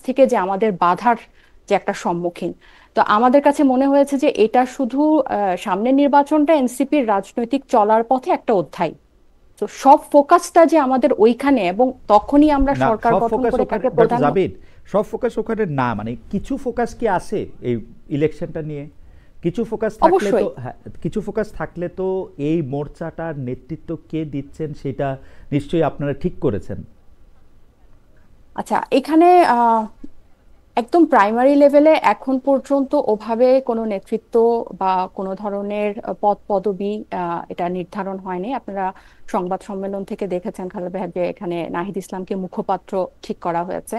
থেকে যে আমাদের বাধার যে একটা সম্মুখীন। তো আমাদের কাছে মনে হয়েছে যে এটা শুধু সামনের নির্বাচনটা এনসিপির রাজনৈতিক চলার পথে একটা অধ্যায়। তো সব ফোকাসটা যে আমাদের ওইখানে, এবং তখনই আমরা না, সরকার সব গঠন ফোকাস করে ওখানে তাকে ডক্টর প্রধান। জাবির, সব ফোকাস ওখানে না, মানে কিছু ফোকাস কি আছে এই ইলেকশনটা নিয়ে? কিছু ফোকাস থাকলে তো, অবশ্যই। হ্যাঁ, কিছু ফোকাস থাকলে তো এই মোর্চাটার নেতৃত্ব কে দিচ্ছেন সেটা নিশ্চয়ই আপনারা ঠিক করেছেন। আচ্ছা, এখানে একদম প্রাইমারি লেভেলে এখন পর্যন্ত ওভাবে কোনো নেতৃত্ব বা কোনো ধরনের পদ পদবি এটা নির্ধারণ হয়নি। আপনারা সংবাদ সম্মেলন থেকে দেখেছেন খালেদ ভাই যে এখানে নাহিদ ইসলামকে মুখপাত্র ঠিক করা হয়েছে।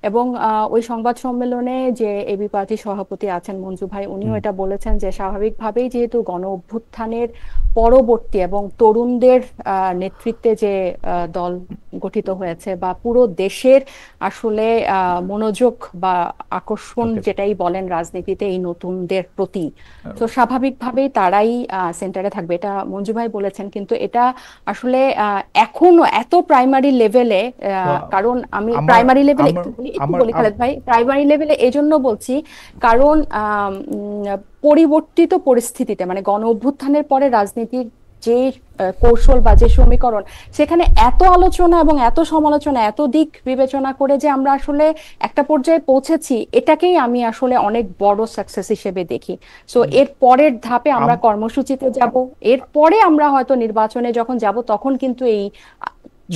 এবং ওই সংবাদ সম্মেলনে যে এবি পার্টির সভাপতি আছেন মঞ্জু ভাই, উনিও হুম। এটা বলেছেন যে স্বাভাবিকভাবেই যেহেতু গণ অভ্যুত্থানের পরবর্তী এবং তরুণদের নেতৃত্বে যে দল গঠিত হয়েছে, বা পুরো দেশের আসলে মনোযোগ বা আকর্ষণ ওকে। যেটাই বলেন রাজনীতিতে এই নতুনদের প্রতি, তো স্বাভাবিকভাবেই তারাই সেন্টারে থাকবে, এটা মঞ্জু ভাই বলেছেন। কিন্তু এটা আসলে এখনো এত প্রাইমারি লেভেলে, তো কারণ আমি আমার প্রাইমারি লেভেলে আমার একটু আমার বলি খালেদ ভাই, প্রাইমারি লেভেলে এই জন্য বলছি কারণ পরিবর্তিত পরিস্থিতিতে, মানে গণ অভ্যুত্থানের পরে রাজনীতির যে কৌশল বা যে সমীকরণ, সেখানে এত আলোচনা এবং এত সমালোচনা, এত দিক বিবেচনা করে যে আমরা আসলে একটা পর্যায়ে পৌঁছেছি, এটাকেই আমি আসলে অনেক বড় সাকসেস হিসেবে দেখি। সো এর পরের ধাপে আমরা আম- কর্মসূচিতে যাব, এরপরে আমরা হয়তো নির্বাচনে যখন যাব তখন কিন্তু এই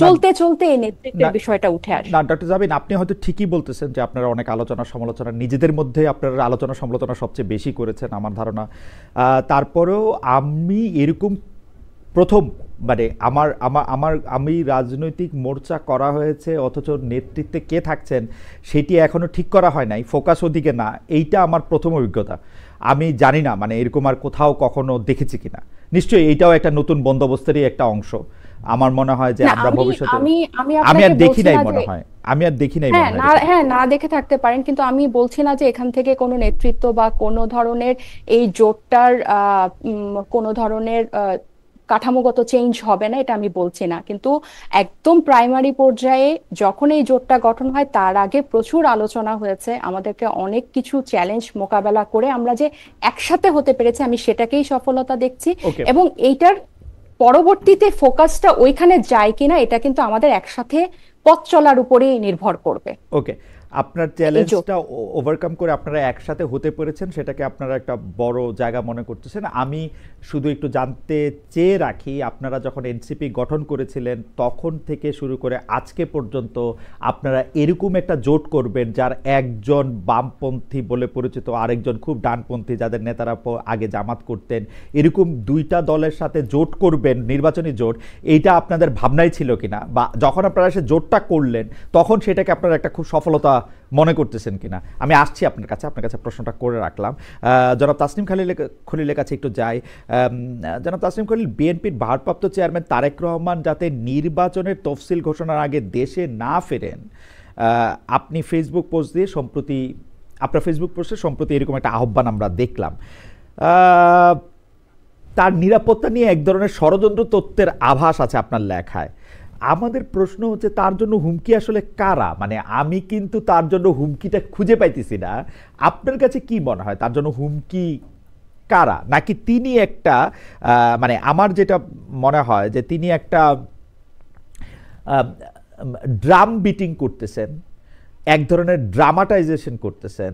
না, চলতে চলতে এই না, নেতৃত্বের বিষয়টা উঠে না, আসবে। ডক্টর জাবিন, আপনি হয়তো ঠিকই বলতেছেন যে আপনারা অনেক আলোচনা সমালোচনা নিজেদের মধ্যে, আপনারা আলোচনা সমালোচনা সবচেয়ে বেশি করেছেন আমার ধারণা। তারপরেও আমি এরকম প্রথম, মানে আমার আমার আমার আমি রাজনৈতিক মোর্চা করা হয়েছে অথচ নেতৃত্বে কে থাকছেন সেটি এখনো ঠিক করা হয় নাই, ফোকাস ওদিকে না, এইটা আমার প্রথম অভিজ্ঞতা। আমি জানি না মানে এরকম আর কোথাও কখনো দেখেছি কিনা। নিশ্চয়ই এইটাও একটা নতুন বন্দোবস্তেরই একটা অংশ। আমার মনে হয় যে না, আমরা আমি ভবিষ্যতে, আমি আমি আমি আপনাকে আর দেখি বলছি নাই না যে, মনে হয়, আমি আর দেখি নাই হ্যাঁ মনে হয় না, এরকম। হ্যাঁ না দেখে থাকতে পারেন, কিন্তু আমি বলছি না যে এখান থেকে কোনো নেতৃত্ব বা কোনো ধরনের এই জোটটার কোনো ধরনের কাঠামোগত চেঞ্জ হবে না, এটা আমি বলছি না। কিন্তু একদম প্রাইমারি পর্যায়ে যখন এই জোটটা গঠন হয় তার আগে প্রচুর আলোচনা হয়েছে, আমাদেরকে অনেক কিছু চ্যালেঞ্জ মোকাবেলা করে আমরা যে একসাথে হতে পেরেছি, আমি সেটাকেই সফলতা দেখছি। ওকে। এবং এইটার পরবর্তীতে ফোকাসটা ওইখানে যায় কিনা, এটা কিন্তু আমাদের একসাথে পথ চলার উপরেই নির্ভর করবে। ওকে, আপনার এই জোট। চ্যালেঞ্জটা ওভারকাম করে আপনারা একসাথে হতে পেরেছেন, সেটাকে আপনারা একটা বড় জায়গা মনে করতেছেন। আমি শুধু একটু জানতে চেয়ে রাখি, আপনারা যখন এনসিপি গঠন করেছিলেন তখন থেকে শুরু করে আজকে পর্যন্ত আপনারা এরকম একটা জোট করবেন যার একজন বামপন্থী বলে পরিচিত, আরেকজন খুব ডানপন্থী, যাদের নেতারা আগে জামাত করতেন, এরকম দুইটা দলের সাথে জোট করবেন, নির্বাচনী জোট, এইটা আপনাদের ভাবনাই ছিল কিনা, বা যখন আপনারা সে জোটটা করলেন তখন সেটাকে আপনারা একটা খুব সফলতা মনে করতেছেন কিনা? আমি আসছি আপনার কাছে, আপনার কাছে প্রশ্নটা করে রাখলাম। জনাব তাসনিম খলিলের কাছে একটু যাই। জনাব তাসনিম খলিল, বিএনপির ভারপ্রাপ্ত চেয়ারম্যান তারেক রহমান যাতে নির্বাচনের তফসিল ঘোষণার আগে দেশে না ফেরেন, আপনি ফেসবুক পোস্ট দিয়ে সম্প্রতি, আপনার ফেসবুক পোস্টে সম্প্রতি এরকম একটা আহ্বান আমরা দেখলাম। আহ, তার নিরাপত্তা নিয়ে এক ধরনের ষড়যন্ত্র তত্ত্বের আভাস আছে আপনার লেখায়। আমাদের প্রশ্ন হচ্ছে তার জন্য হুমকি আসলে কারা? মানে আমি কিন্তু তার জন্য হুমকিটা খুঁজে পাইতেছি না। আপনার কাছে কি মনে হয় তার জন্য হুমকি কারা? নাকি তিনি একটা, মানে আমার যেটা মনে হয় যে তিনি একটা ড্রাম বিটিং করতেছেন, এক ধরনের ড্রামাটাইজেশন করতেছেন,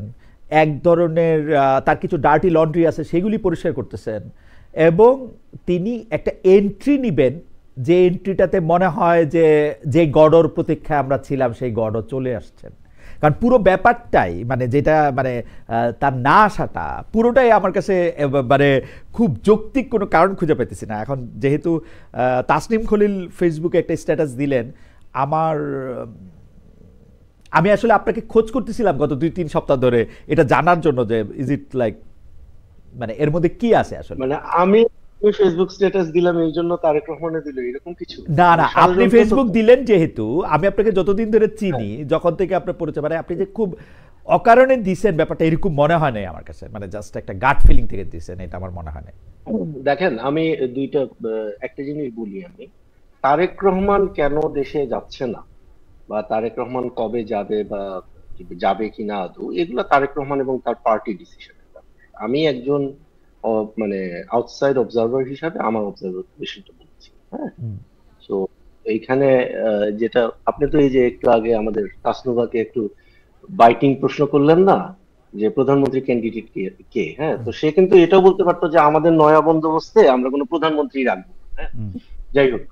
এক ধরনের তার কিছু ডার্টি লন্ড্রি আছে সেগুলি পরিষ্কার করতেছেন, এবং তিনি একটা এন্ট্রি নিবেন যে এন্ট্রিটাতে মনে হয় যে যে গডর প্রতীক্ষায় আমরা ছিলাম সেই গডও চলে আসছেন। কারণ পুরো ব্যাপারটাই মানে যেটা মানে তার না আসাটা পুরোটাই আমার কাছে মানে খুব যৌক্তিক কোনো কারণ খুঁজে পেতেছি না। এখন যেহেতু তাসনিম খলিল ফেসবুকে একটা স্ট্যাটাস দিলেন, আমার আমি আসলে আপনাকে খোঁজ করতেছিলাম গত 2-3 সপ্তাহ ধরে এটা জানার জন্য যে ইজ ইট লাইক, মানে এর মধ্যে কি আছে আসলে। মানে আমি ফেসবুক স্ট্যাটাস দিলাম এই জন্য তারেক রহমানে দিল এরকম কিছু, না মানে না, আপনি ষড়যন্ত্র তো। ফেসবুক দিলেন যেহেতু, আমি আপনাকে যতদিন ধরে চিনি, যখন থেকে আপনার পরিচয়, মানে আপনি যে খুব অকারণে দিছেন ব্যাপারটা এরকম মনে হয় নাই আমার কাছে, মানে জাস্ট একটা গাট ফিলিং থেকে দিছেন, এটা আমার মনে হয় না। দেখেন, আমি দুইটা একটা জিনিস বলি। আমি তারেক রহমান কেন দেশে যাচ্ছে না, বা তারেক রহমান কবে যাবে, বা যাবে কি না আদৌ, এগুলো তারেক রহমান এবং তার পার্টি ডিসিশনের ব্যাপার। আমি একজন মানে আউটসাইড অবজারভার হিসাবে আমার অবজারভেশনটা বলছি, হ্যাঁ। হুম, তো এইখানে যেটা আপনি তো এই যে একটু আগে আমাদের তাসনুভাকে একটু বাইটিং প্রশ্ন করলেন না, যে প্রধানমন্ত্রী ক্যান্ডিডেট কে কে, হ্যাঁ, হুম, তো সে কিন্তু এটাও বলতে পারতো যে আমাদের নয়া বন্দোবস্তে আমরা কোনো প্রধানমন্ত্রী রাখবো না, হ্যাঁ। হুম। যাই হোক,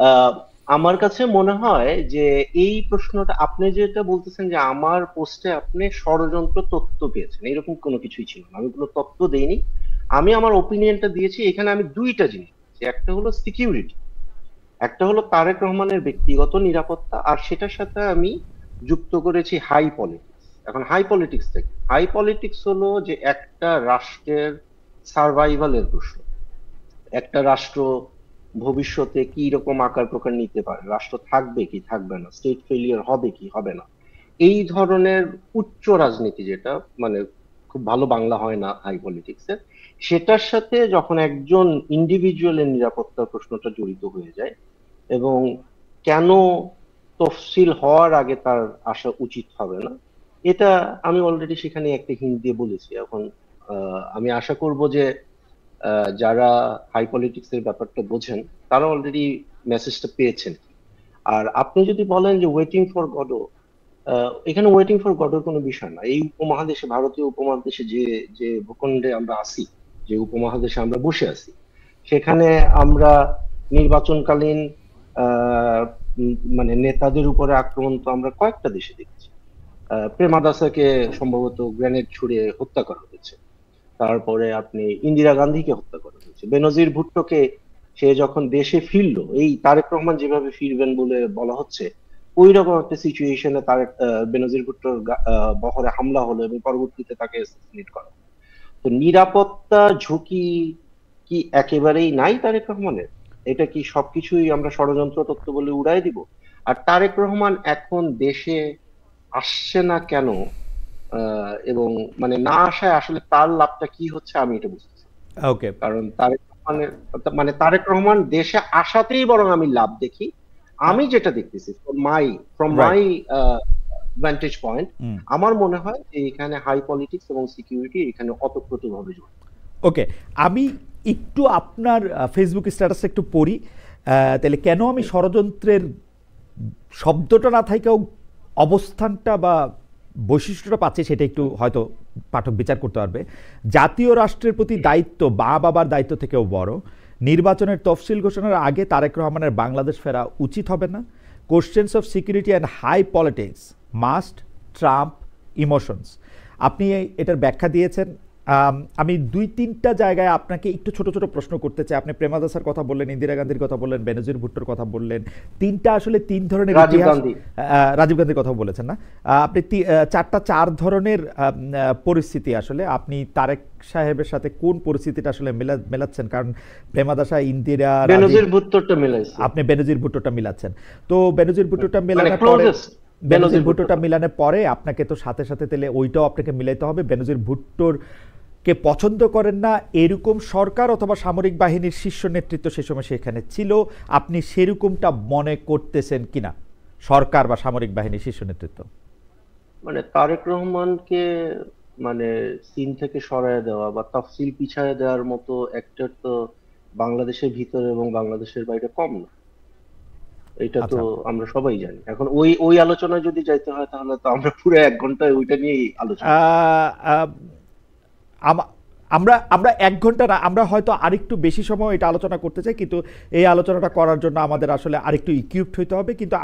আহ, আমার কাছে মনে হয় যে এই প্রশ্নটা আপনি যেটা বলতেছেন যে আমার পোস্টে আপনি ষড়যন্ত্র তথ্য পেয়েছেন, এরকম কোনো কিছুই ছিল না, আমি কোনো তথ্য দেইনি। আমি আমার ওপিনিয়নটা দিয়েছি। এখানে আমি দুইটা জিনিস দিয়েছি। একটা হলো সিকিউরিটি, একটা হলো তারেক রহমানের ব্যক্তিগত নিরাপত্তা, আর সেটার সাথে আমি যুক্ত করেছি হাই পলিটিক্স। এখন হাই পলিটিক্সটা কি? হাই পলিটিক্স হলো যে একটা রাষ্ট্রের সার্ভাইভালের প্রশ্ন। একটা রাষ্ট্র ভবিষ্যতে কি রকম আকার প্রকার নিতে পারে, রাষ্ট্র থাকবে কি থাকবে না, স্টেট ফেলিয়ার হবে কি হবে না, এই ধরনের উচ্চ রাজনীতি, যেটা মানে খুব ভালো বাংলা হয় না হাই পলিটিক্সের, সেটার সাথে যখন একজন ইন্ডিভিজুয়ালের নিরাপত্তার প্রশ্নটা জড়িত হয়ে যায়, এবং কেন তফসিল হওয়ার আগে তার আসা উচিত হবে না, এটা আমি অলরেডি সেখানে একটা হিন্ট দিয়ে বলেছি। এখন আমি আশা করব যে যারা হাই পলিটিক্স এর ব্যাপারটা বোঝেন তারা অলরেডি মেসেজটা পেয়েছেন। আর আপনি যদি বলেন যে ওয়েটিং ফর গডো, এখানে ওয়েটিং ফর গডের কোনো বিষয় না। এই উপমহাদেশে, ভারতীয় উপমহাদেশে যে যে ভূখণ্ডে আমরা আছি, যে উপমহাদেশে আমরা বসে আছি, সেখানে আমরা নির্বাচনকালীন মানে নেতাদের উপরে আক্রমণ তো আমরা কয়েকটা দেশে দেখেছি। প্রেমাদাসাকে সম্ভবত গ্রেনেড ছুড়ে হত্যা করা হয়েছে। তারপরে আপনি ইন্দিরা গান্ধীকে হত্যা করা হয়েছে। বেনজির ভুট্টোকে, সে যখন দেশে ফিরলো, এই তারেক রহমান যেভাবে ফিরবেন বলে বলা হচ্ছে, ওই রকম একটা সিচুয়েশনে তারেক বেনজির ভুট্টোর বহরে হামলা হলো এবং পরবর্তীতে তাকে অ্যাসাসিনেট করা হলো। তো নিরাপত্তা ঝুঁকি কি একেবারেই নাই তারেক রহমানের? এটা কি সবকিছুই আমরা ষড়যন্ত্র তত্ত্ব বলে উড়াই দিব? আর তারেক রহমান এখন দেশে আসছে না কেন, এবং মানে না আসায় আসলে তার লাভটা কি হচ্ছে আমি এটা বুঝতেছি না। ওকে। কারণ তারেক রহমানের, মানে তারেক রহমান দেশে আসাতেই বরং আমি লাভ দেখি। আমি যেটা দেখতেছি from right. My Vantage point, আমার মনে হয় যে এখানে হাই পলিটিক্স এবং সিকিউরিটি এখানে ওতপ্রোতভাবে জড়িত। ওকে, আমি একটু আপনার ফেসবুক স্ট্যাটাসটা একটু পড়ি। তাহলে কেন আমি ষড়যন্ত্রের শব্দটা না থাকেও অবস্থানটা বা বৈশিষ্ট্যটা পাচ্ছি, সেটা একটু হয়তো পাঠক বিচার করতে পারবে। জাতীয় রাষ্ট্রের প্রতি দায়িত্ব মা বাবার দায়িত্ব থেকেও বড়। নির্বাচনের তফসিল ঘোষণার আগে তারেক রহমানের বাংলাদেশ ফেরা উচিত হবে না। Questions of security and high politics must trump emotions. আপনি এটার ব্যাখ্যা দিয়েছেন। আমি দুই তিনটা জায়গায় আপনাকে একটু ছোট ছোট প্রশ্ন করতে চাই। আপনি প্রেমাদাসার কথা বললেন, ইন্দিরা গান্ধীর কথা বললেন, বেনজির ভুট্টোর কথা বললেন। তিনটা আসলে তিন ধরনের ইতিহাস। রাজীব গান্ধীর কথা বলেছেন না আপনি? চার ধরনের পরিস্থিতি আসলে আপনি তারেক সাহেবের সাথে কোন পরিস্থিতিটা আসলে মেলাচ্ছেন? কারণ প্রেমাদাসা, ইন্দিরা, বেনজির ভুট্টোরটা মিলাইছে, আপনি বেনজির ভুট্টোটা মিলাচ্ছেন। তো বেনজির ভুট্টোটা মানে মেলানোর পরে, ক্লোজেস্ট বেনজির ভুট্টোটা মিলানোর পরে আপনাকে তো সাথে সাথে তাহলে ওইটাও আপনাকে মিলাইতে হবে। বেনজির ভুট্টোর কে পছন্দ করেন না এরকম সরকার অথবা সামরিক বাহিনীর শীর্ষ নেতৃত্ব সে সময় সেখানে ছিল, আপনি সেরকমটা মনে করতেছেন কিনা? সরকার বা সামরিক বাহিনীর শীর্ষ নেতৃত্ব, মানে তারেক রহমানকে মানে সিন থেকে সরায় দেওয়া বা তাফসিল পিছায় দেওয়ার মতো অ্যাক্টর তো বাংলাদেশের ভিতরে এবং বাংলাদেশের বাইরে কম না। এটা তো আচ্ছা। আমরা সবাই জানি। এখন ওই ওই আলোচনায় যদি যাইতে হয় তাহলে তো আমরা পুরো 1 ঘন্টায় ওইটা নিয়েই আলোচনা করব। আহ, আহ, আমরা আমরা 1 ঘন্টা না, আমরা হয়তো আরেকটু বেশি সময় এটা আলোচনা করতে চাই, কিন্তু এই আলোচনাটা করার জন্য আমাদের আসলে আরেকটু ইকুইপড হইতে হবে। কিন্তু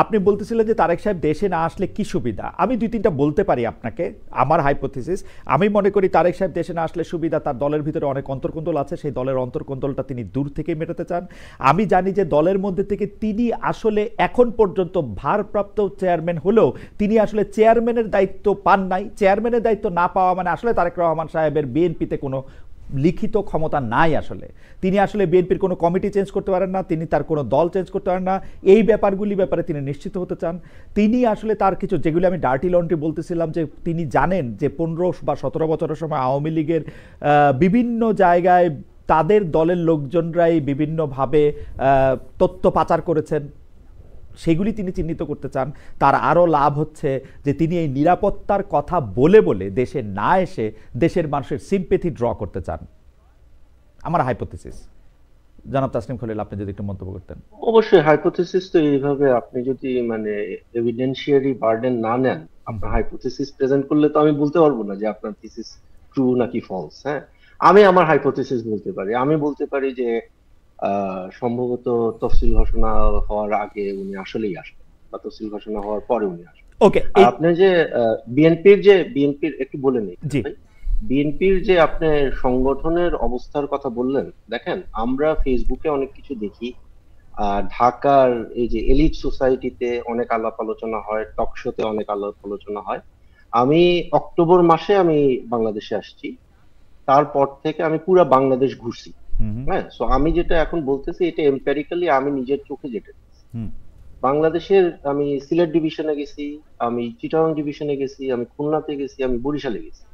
আপনি বলতেছিলেন যে তারেক সাহেব দেশে না আসলে কি সুবিধা। আমি দুই তিনটা বলতে পারি আপনাকে আমার হাইপোথিসিস। আমি মনে করি তারেক সাহেব দেশে না আসলে সুবিধা, তার দলের ভিতরে অনেক অন্তর্কোন্দল আছে, সেই দলের অন্তর্কোন্দলটা তিনি দূর থেকে মেটাতে চান। আমি জানি যে দলের মধ্যে থেকে তিনি আসলে এখন পর্যন্ত ভারপ্রাপ্ত চেয়ারম্যান হলেও তিনি আসলে চেয়ারম্যানের দায়িত্ব পান নাই। চেয়ারম্যানের দায়িত্ব না পাওয়া মানে আসলে তারেক রহমান সাহেবের বিএনপিতে কোনো লিখিত ক্ষমতা নাই। আসলে তিনি আসলে বিএনপির কোনো কমিটি চেঞ্জ করতে পারেন না, তিনি তার কোনো দল চেঞ্জ করতে পারেন না। এই ব্যাপারে তিনি নিশ্চিত হতে চান। তিনি আসলে তার কিছু, যেগুলি আমি ডার্টি লন্ড্রি বলতেছিলাম, যে তিনি জানেন যে 15 বা 17 বছরের সময় আওয়ামী লীগের বিভিন্ন জায়গায় তাদের দলের লোকজনরাই বিভিন্নভাবে তথ্য পাচার করেছেন, সেগুলি তিনি চিহ্নিত করতে চান। তার আরও লাভ হচ্ছে যে তিনি এই নিরাপত্তার কথা বলে বলে দেশে না এসে দেশের মানুষের সিম্পেথি ড্র করতে চান, আমার হাইপোথেসিস। জনাব তাসনিম খলিল, আপনি যদি একটু মন্তব্য করতেন। অবশ্যই হাইপোথেসিস তো এইভাবে আপনি যদি মানে এভিডেন্সিয়ারি বার্ডেন না নেন, আপনার হাইপোথেসিস প্রেজেন্ট করলে তো আমি বলতে পারবো না যে আপনার থিসিস ট্রু নাকি ফলস। হ্যাঁ, আমি আমার হাইপোথেসিস বলতে পারি। আমি বলতে পারি যে সম্ভবত তফসিল ঘোষণা হওয়ার আগে উনি আসলেই আসবেন, বা তফসিল ঘোষণা হওয়ার পরে উনি আসবেন। ওকে, আর আপনি যে বিএনপির একটু বলে নেই ভাই, বিএনপির যে আপনি সংগঠনের অবস্থার কথা বললেন, দেখেন আমরা ফেসবুকে অনেক কিছু দেখি, ঢাকার এই যে এলিট সোসাইটিতে অনেক আলাপ আলোচনা হয়, টক শোতে অনেক আলাপ আলোচনা হয়। আমি অক্টোবর মাসে আমি বাংলাদেশে আসছি, তারপর থেকে আমি পুরো বাংলাদেশ ঘুরছি। হ্যাঁ, সো আমি যেটা এখন বলতেছি এটা এমপ্যারিক্যালি আমি নিজের চোখে যেটা দেখছি। বাংলাদেশের আমি সিলেট ডিভিশনে গেছি, আমি চিটাগাং ডিভিশনে গেছি, আমি খুলনাতে গেছি, আমি বরিশালে গেছি,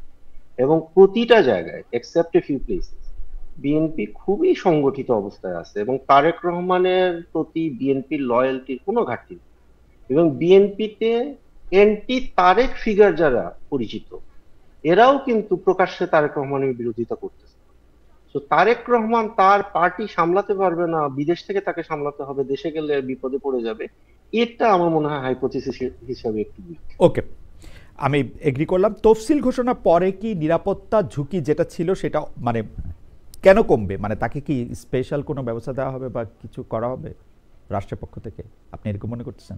এবং প্রতিটা জায়গায় except a few places BNP খুবই সংগঠিত অবস্থায় আছে, এবং তারেক রহমানের প্রতি বিএনপির লয়্যালটির কোনো ঘাটতি নেই। এবং বিএনপিতে এন্টি তারেক ফিগার যারা পরিচিত, এরাও কিন্তু প্রকাশ্যে তারেক রহমানের বিরোধিতা করতেছে। তো তারেক রহমান তার পার্টি সামলাতে পারবে না, বিদেশ থেকে তাকে সামলাতে হবে, দেশে গেলে বিপদে পড়ে যাবে, এটা আমার মনে হয় হাইপোথিসিস হিসাবে একটু উইক। ওকে, আমি এগ্রি করলাম। তফসিল ঘোষণা পরে কি নিরাপত্তা ঝুঁকি যেটা ছিল সেটা মানে কেন কমবে? মানে তাকে কি স্পেশাল কোনো ব্যবস্থা দেওয়া হবে বা কিছু করা হবে রাষ্ট্রের পক্ষ থেকে? আপনি এরকম মনে করতেছেন?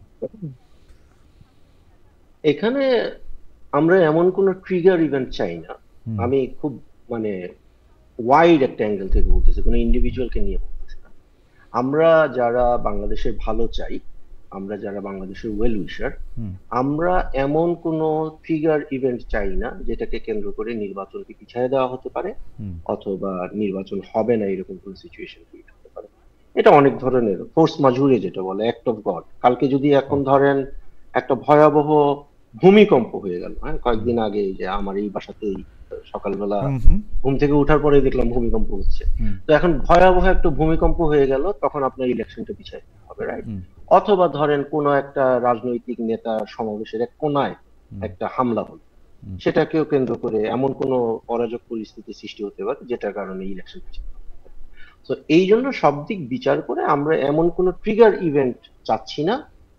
এখানে আমরা এমন কোন ট্রিগার ইভেন্ট চাই না। আমি খুব মানে ওয়াইড একটা অ্যাঙ্গেল থেকে বলতেছি, কোনো ইন্ডিভিজুয়ালকে নিয়ে বলতেছি না। আমরা যারা বাংলাদেশের ভালো চাই, আমরা যারা বাংলাদেশের ওয়েল উইশার, আমরা এমন কোনো ট্রিগার ইভেন্ট চাই না যেটাকে কেন্দ্র করে নির্বাচনকে পিছিয়ে দেওয়া হতে পারে অথবা নির্বাচন হবে না এরকম কোনো সিচুয়েশন ক্রিয়েট হতে পারে। এটা অনেক ধরনের ফোর্স মাজুরে যেটা বলে, অ্যাক্ট অফ গড। কালকে যদি এখন ধরেন একটা ভয়াবহ ভূমিকম্প হয়ে গেল, হ্যাঁ, কয়েকদিন আগে যে আমার এই বাসাতেই সকালবেলা ঘুম থেকে উঠার পরে দেখলাম ভূমিকম্প হচ্ছে, তো এখন ভয়াবহ একটা ভূমিকম্প হয়ে গেল, তখন আপনার ইলেকশনটা পিছিয়ে হবে, রাইট? অথবা ধরেন কোন একটা রাজনৈতিক নেতা সমাবেশের এক কোনায় একটা হামলা হলো, সেটাকেও কেন্দ্র করে এমন কোন অরাজক পরিস্থিতি সৃষ্টি হতে পারে যেটার কারণে ইলেকশন পিছিয়ে। তো এই জন্য সব দিক বিচার করে আমরা এমন কোন ট্রিগার ইভেন্ট চাচ্ছি না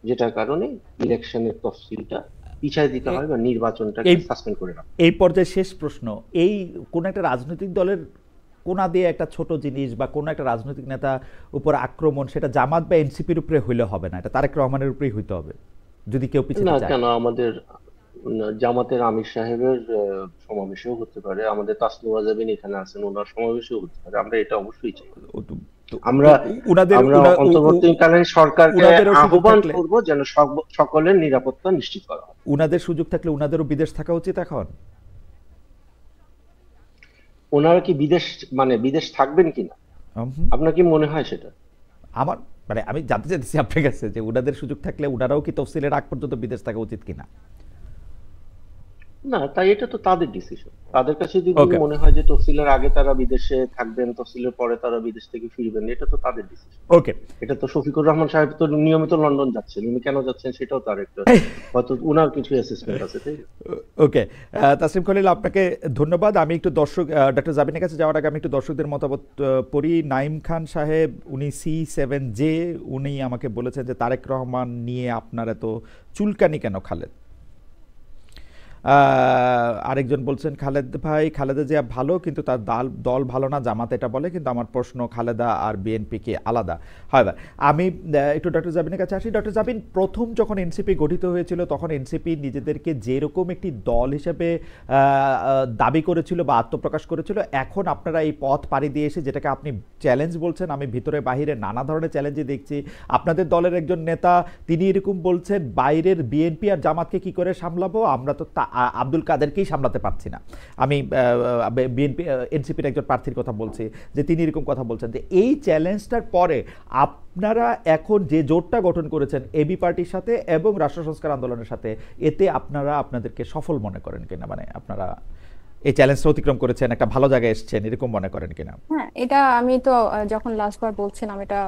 যেটার কারণে ইলেকশনের তফসিলটা পিছায় দিতে হয় বা নির্বাচনটাকে সাসপেন্ড করে রাখা। এই পর্যায়ে শেষ প্রশ্ন, এই কোন একটা রাজনৈতিক দলের কোনা দিয়ে একটা ছোট জিনিস বা কোন একটা রাজনৈতিক নেতা উপর আক্রমণ, সেটা জামাত বা এনসিপির উপরে হইলে হবে না, এটা তারেক রহমানের উপরেই হইতে হবে যদি কেউ পিছনে না যায়। কেন, আমাদের জামাতের আমির সাহেবের সমাবেশেও হতে পারে, আমাদের তাসলিমা জাবিন এখানে আছেন, ওনার সমাবেশেও হতে পারে। আমরা এটা অবশ্যই চাই। আমরা অন্তর্বর্তীকালীন সরকারকে আহ্বান করব যেন সকলের নিরাপত্তা নিশ্চিত করা হয়। উনাদের সুযোগ থাকলে উনাদেরও বিদেশ থাকা উচিত এখন। ওনারা কি বিদেশ থাকবেন কিনা আপনার কি মনে হয়? সেটা আমার মানে আমি জানতে চাইছি আপনার কাছে যে উনাদের সুযোগ থাকলে উনারাও কি তফসিলের আগ পর্যন্ত বিদেশ থাকা উচিত কিনা। না, তাই এটা তো তাদের ডিসিশন। তাদের কাছে যদি মনে হয় যে তফসিলের আগে তারা বিদেশে থাকবেন, তফসিলের পরে তারা বিদেশ থেকে ফিরবেন, এটা তো তাদের ডিসিশন। ওকে, এটা তো শফিকুর রহমান সাহেব তো নিয়মিত লন্ডন যাচ্ছেন, উনি কেন যাচ্ছেন সেটাও তার একটা হয়তো উনার কিছু অ্যাসেসমেন্ট আছে, তাই। ওকে, তাসলিম খলিল, আপনাকে ধন্যবাদ। আমি একটু দর্শক ডক্টর জাবিনের কাছে যাওয়ার আগে আমি একটু দর্শকদের মতামত পড়ি। নাইম খান সাহেব, উনি C7J, উনি আমাকে বলেছেন যে তারেক রহমান নিয়ে আপনার এত চুলকানি কেন খালেদ। আরেকজন বলছেন খালেদ ভাই, খালেদা জিয়া ভালো কিন্তু তার দল ভালো না, জামাত এটা বলে, কিন্তু আমার প্রশ্ন খালেদা আর বিএনপি কি আলাদা? হয় ভাই, আমি একটু ডক্টর জাবিনের কাছে আসি। ডক্টর জাবিন, প্রথম যখন এনসিপি গঠিত হয়েছিল তখন এনসিপি নিজেদেরকে যেরকম একটি দল হিসেবে দাবি করেছিল বা আত্মপ্রকাশ করেছিল, এখন আপনারা এই পথ পাড়ি দিয়ে এসে যেটাকে আপনি চ্যালেঞ্জ বলছেন, আমি ভিতরে বাহিরে নানা ধরনের চ্যালেঞ্জই দেখছি। আপনাদের দলের একজন নেতা তিনি এরকম বলছেন, বাইরের বিএনপি আর জামাতকে কি করে সামলাবো, আমরা তো আব্দুল কাদেরকেই সামলাতে পারছি না। আমি বিএনপি এনসিপির একজন প্রার্থীর কথা বলছি যে তিনি এরকম কথা বলছেন যে এই চ্যালেঞ্জটার পরে আপনারা এখন যে জোটটা গঠন করেছেন এবি পার্টির সাথে এবং রাষ্ট্র সংস্কার আন্দোলনের সাথে, এতে আপনারা আপনাদেরকে সফল মনে করেন কিনা? মানে আপনারা এই চ্যালেঞ্জটা অতিক্রম করেছেন, একটা ভালো জায়গায় এসেছেন, এরকম মনে করেন কিনা? হ্যাঁ, এটা আমি তো যখন লাস্টবার বলছিলাম, এটা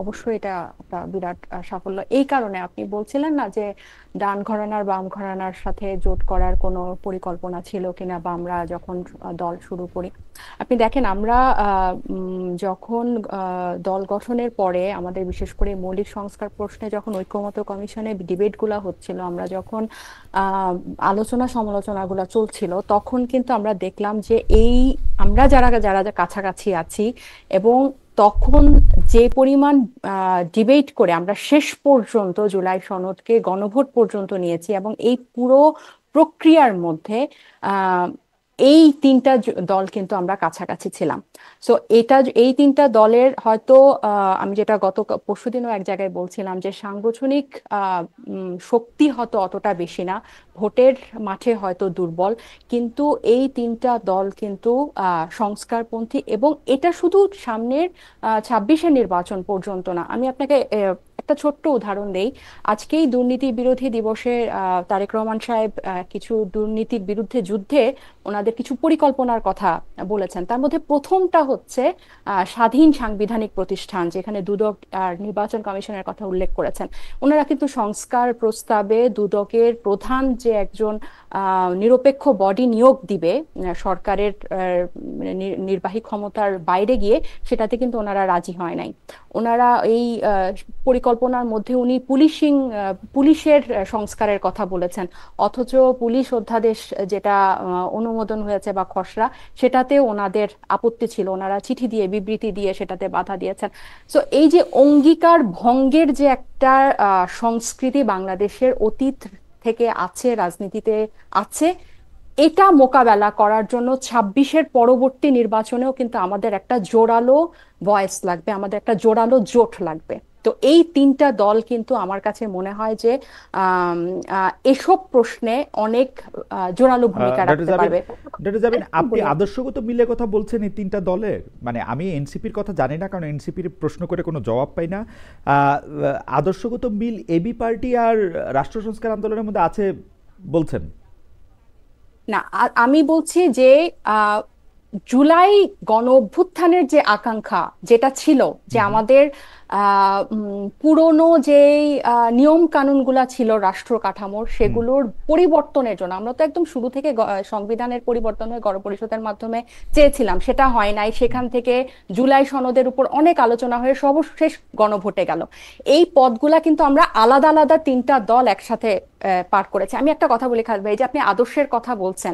অবশ্যই এটা একটা বিরাট সাফল্য। এই কারণে আপনি বলছিলেন না যে ডান ঘরানার বাম ঘরানার সাথে জোট করার কোনো পরিকল্পনা ছিল কিনা, বা আমরা যখন দল শুরু করি, আপনি দেখেন আমরা যখন দল গঠনের পরে আমাদের বিশেষ করে মৌলিক সংস্কার প্রশ্নে যখন ঐকমত্য কমিশনে ডিবেটগুলো হচ্ছিল, আমরা যখন আলোচনা সমালোচনাগুলো চলছিল, তখন কিন্তু আমরা দেখলাম যে এই আমরা যারা যারা কাছাকাছি আছি, এবং তখন যে পরিমাণ ডিবেট করে আমরা শেষ পর্যন্ত জুলাই সনদকে গণভোট পর্যন্ত নিয়েছি, এবং এই পুরো প্রক্রিয়ার মধ্যে আহ এই তিনটা দল কিন্তু আমরা কাছাকাছি ছিলাম। সো এই তিনটা দলের হয়তো আমি যেটা গত পরশুদিনও এক জায়গায় বলছিলাম যে সাংগঠনিক শক্তি হয়তো অতটা বেশি না, ভোটের মাঠে হয়তো দুর্বল, কিন্তু এই তিনটা দল কিন্তু সংস্কারপন্থী। এবং এটা শুধু সামনের 26-এর নির্বাচন পর্যন্ত না। আমি আপনাকে একটা ছোট্ট উদাহরণ দেই। আজকেই দুর্নীতি বিরোধী দিবসে তারেক রহমান সাহেব কিছু দুর্নীতির বিরুদ্ধে যুদ্ধে ওনাদের কিছু পরিকল্পনার কথা বলেছেন। তার মধ্যে প্রথমটা হচ্ছে স্বাধীন সাংবিধানিক প্রতিষ্ঠান, যেখানে দুদক আর নির্বাচন কমিশনের কথা উল্লেখ করেছেন। ওনারা কিন্তু সংস্কার প্রস্তাবে দুদকের প্রধান যে একজন নিরপেক্ষ বডি নিয়োগ দিবে সরকারের নির্বাহী ক্ষমতার বাইরে গিয়ে, সেটাতে কিন্তু ওনারা রাজি হয় নাই। ওনারা এই পরিকল্পনার মধ্যে উনি পুলিশের সংস্কারের কথা বলেছেন, অথচ পুলিশ অধ্যাদেশ যেটা অনুমোদন হয়েছে বা খসড়া, সেটাতে ওনাদের আপত্তি ছিল। ওনারা চিঠি দিয়ে বিবৃতি দিয়ে সেটাতে বাধা দিয়েছেন। সো এই যে অঙ্গীকার ভঙ্গের যে একটা সংস্কৃতি বাংলাদেশের অতীত থেকে আছে, রাজনীতিতে আছে, এটা মোকাবেলা করার জন্য 26-এর পরবর্তী নির্বাচনেও কিন্তু আমাদের একটা জোরালো ভয়েস লাগবে, আমাদের একটা জোরালো জোট লাগবে। তো এই তিনটা দল কিন্তু আমার কাছে মনে হয় যে এসব প্রশ্নে অনেক জোরালো ভূমিকা রাখতে পারবে। ডক্টর জামিন, আপনি আদর্শগত মিলে কথা বলছেন এই তিনটা দলের, মানে আমি এনসিপির কথা জানি না, কারণ এনসিপির প্রশ্ন করে কোনো জবাব পাই না। আদর্শগত মিল এবি পার্টি আর রাষ্ট্র সংস্কার আন্দোলনের মধ্যে আছে বলছেন না? আমি বলছি যে জুলাই গণ অভ্যুত্থানের যে আকাঙ্ক্ষা যেটা ছিল, যে আমাদের পুরনো যে নিয়ম কানুনগুলা ছিল রাষ্ট্র কাঠামোর, সেগুলোর পরিবর্তনের জন্য আমরা তো একদম শুরু থেকে সংবিধানের পরিবর্তন হয়ে গণপরিষদের মাধ্যমে চেয়েছিলাম, সেটা হয় নাই। সেখান থেকে জুলাই সনদের উপর অনেক আলোচনা হয়ে সর্বশেষ গণভোটে গেল। এই পদগুলা কিন্তু আমরা আলাদা আলাদা তিনটা দল একসাথে পার করেছে। আমি একটা কথা বলি খালেদ ভাই, যে আপনি আদর্শের কথা বলছেন,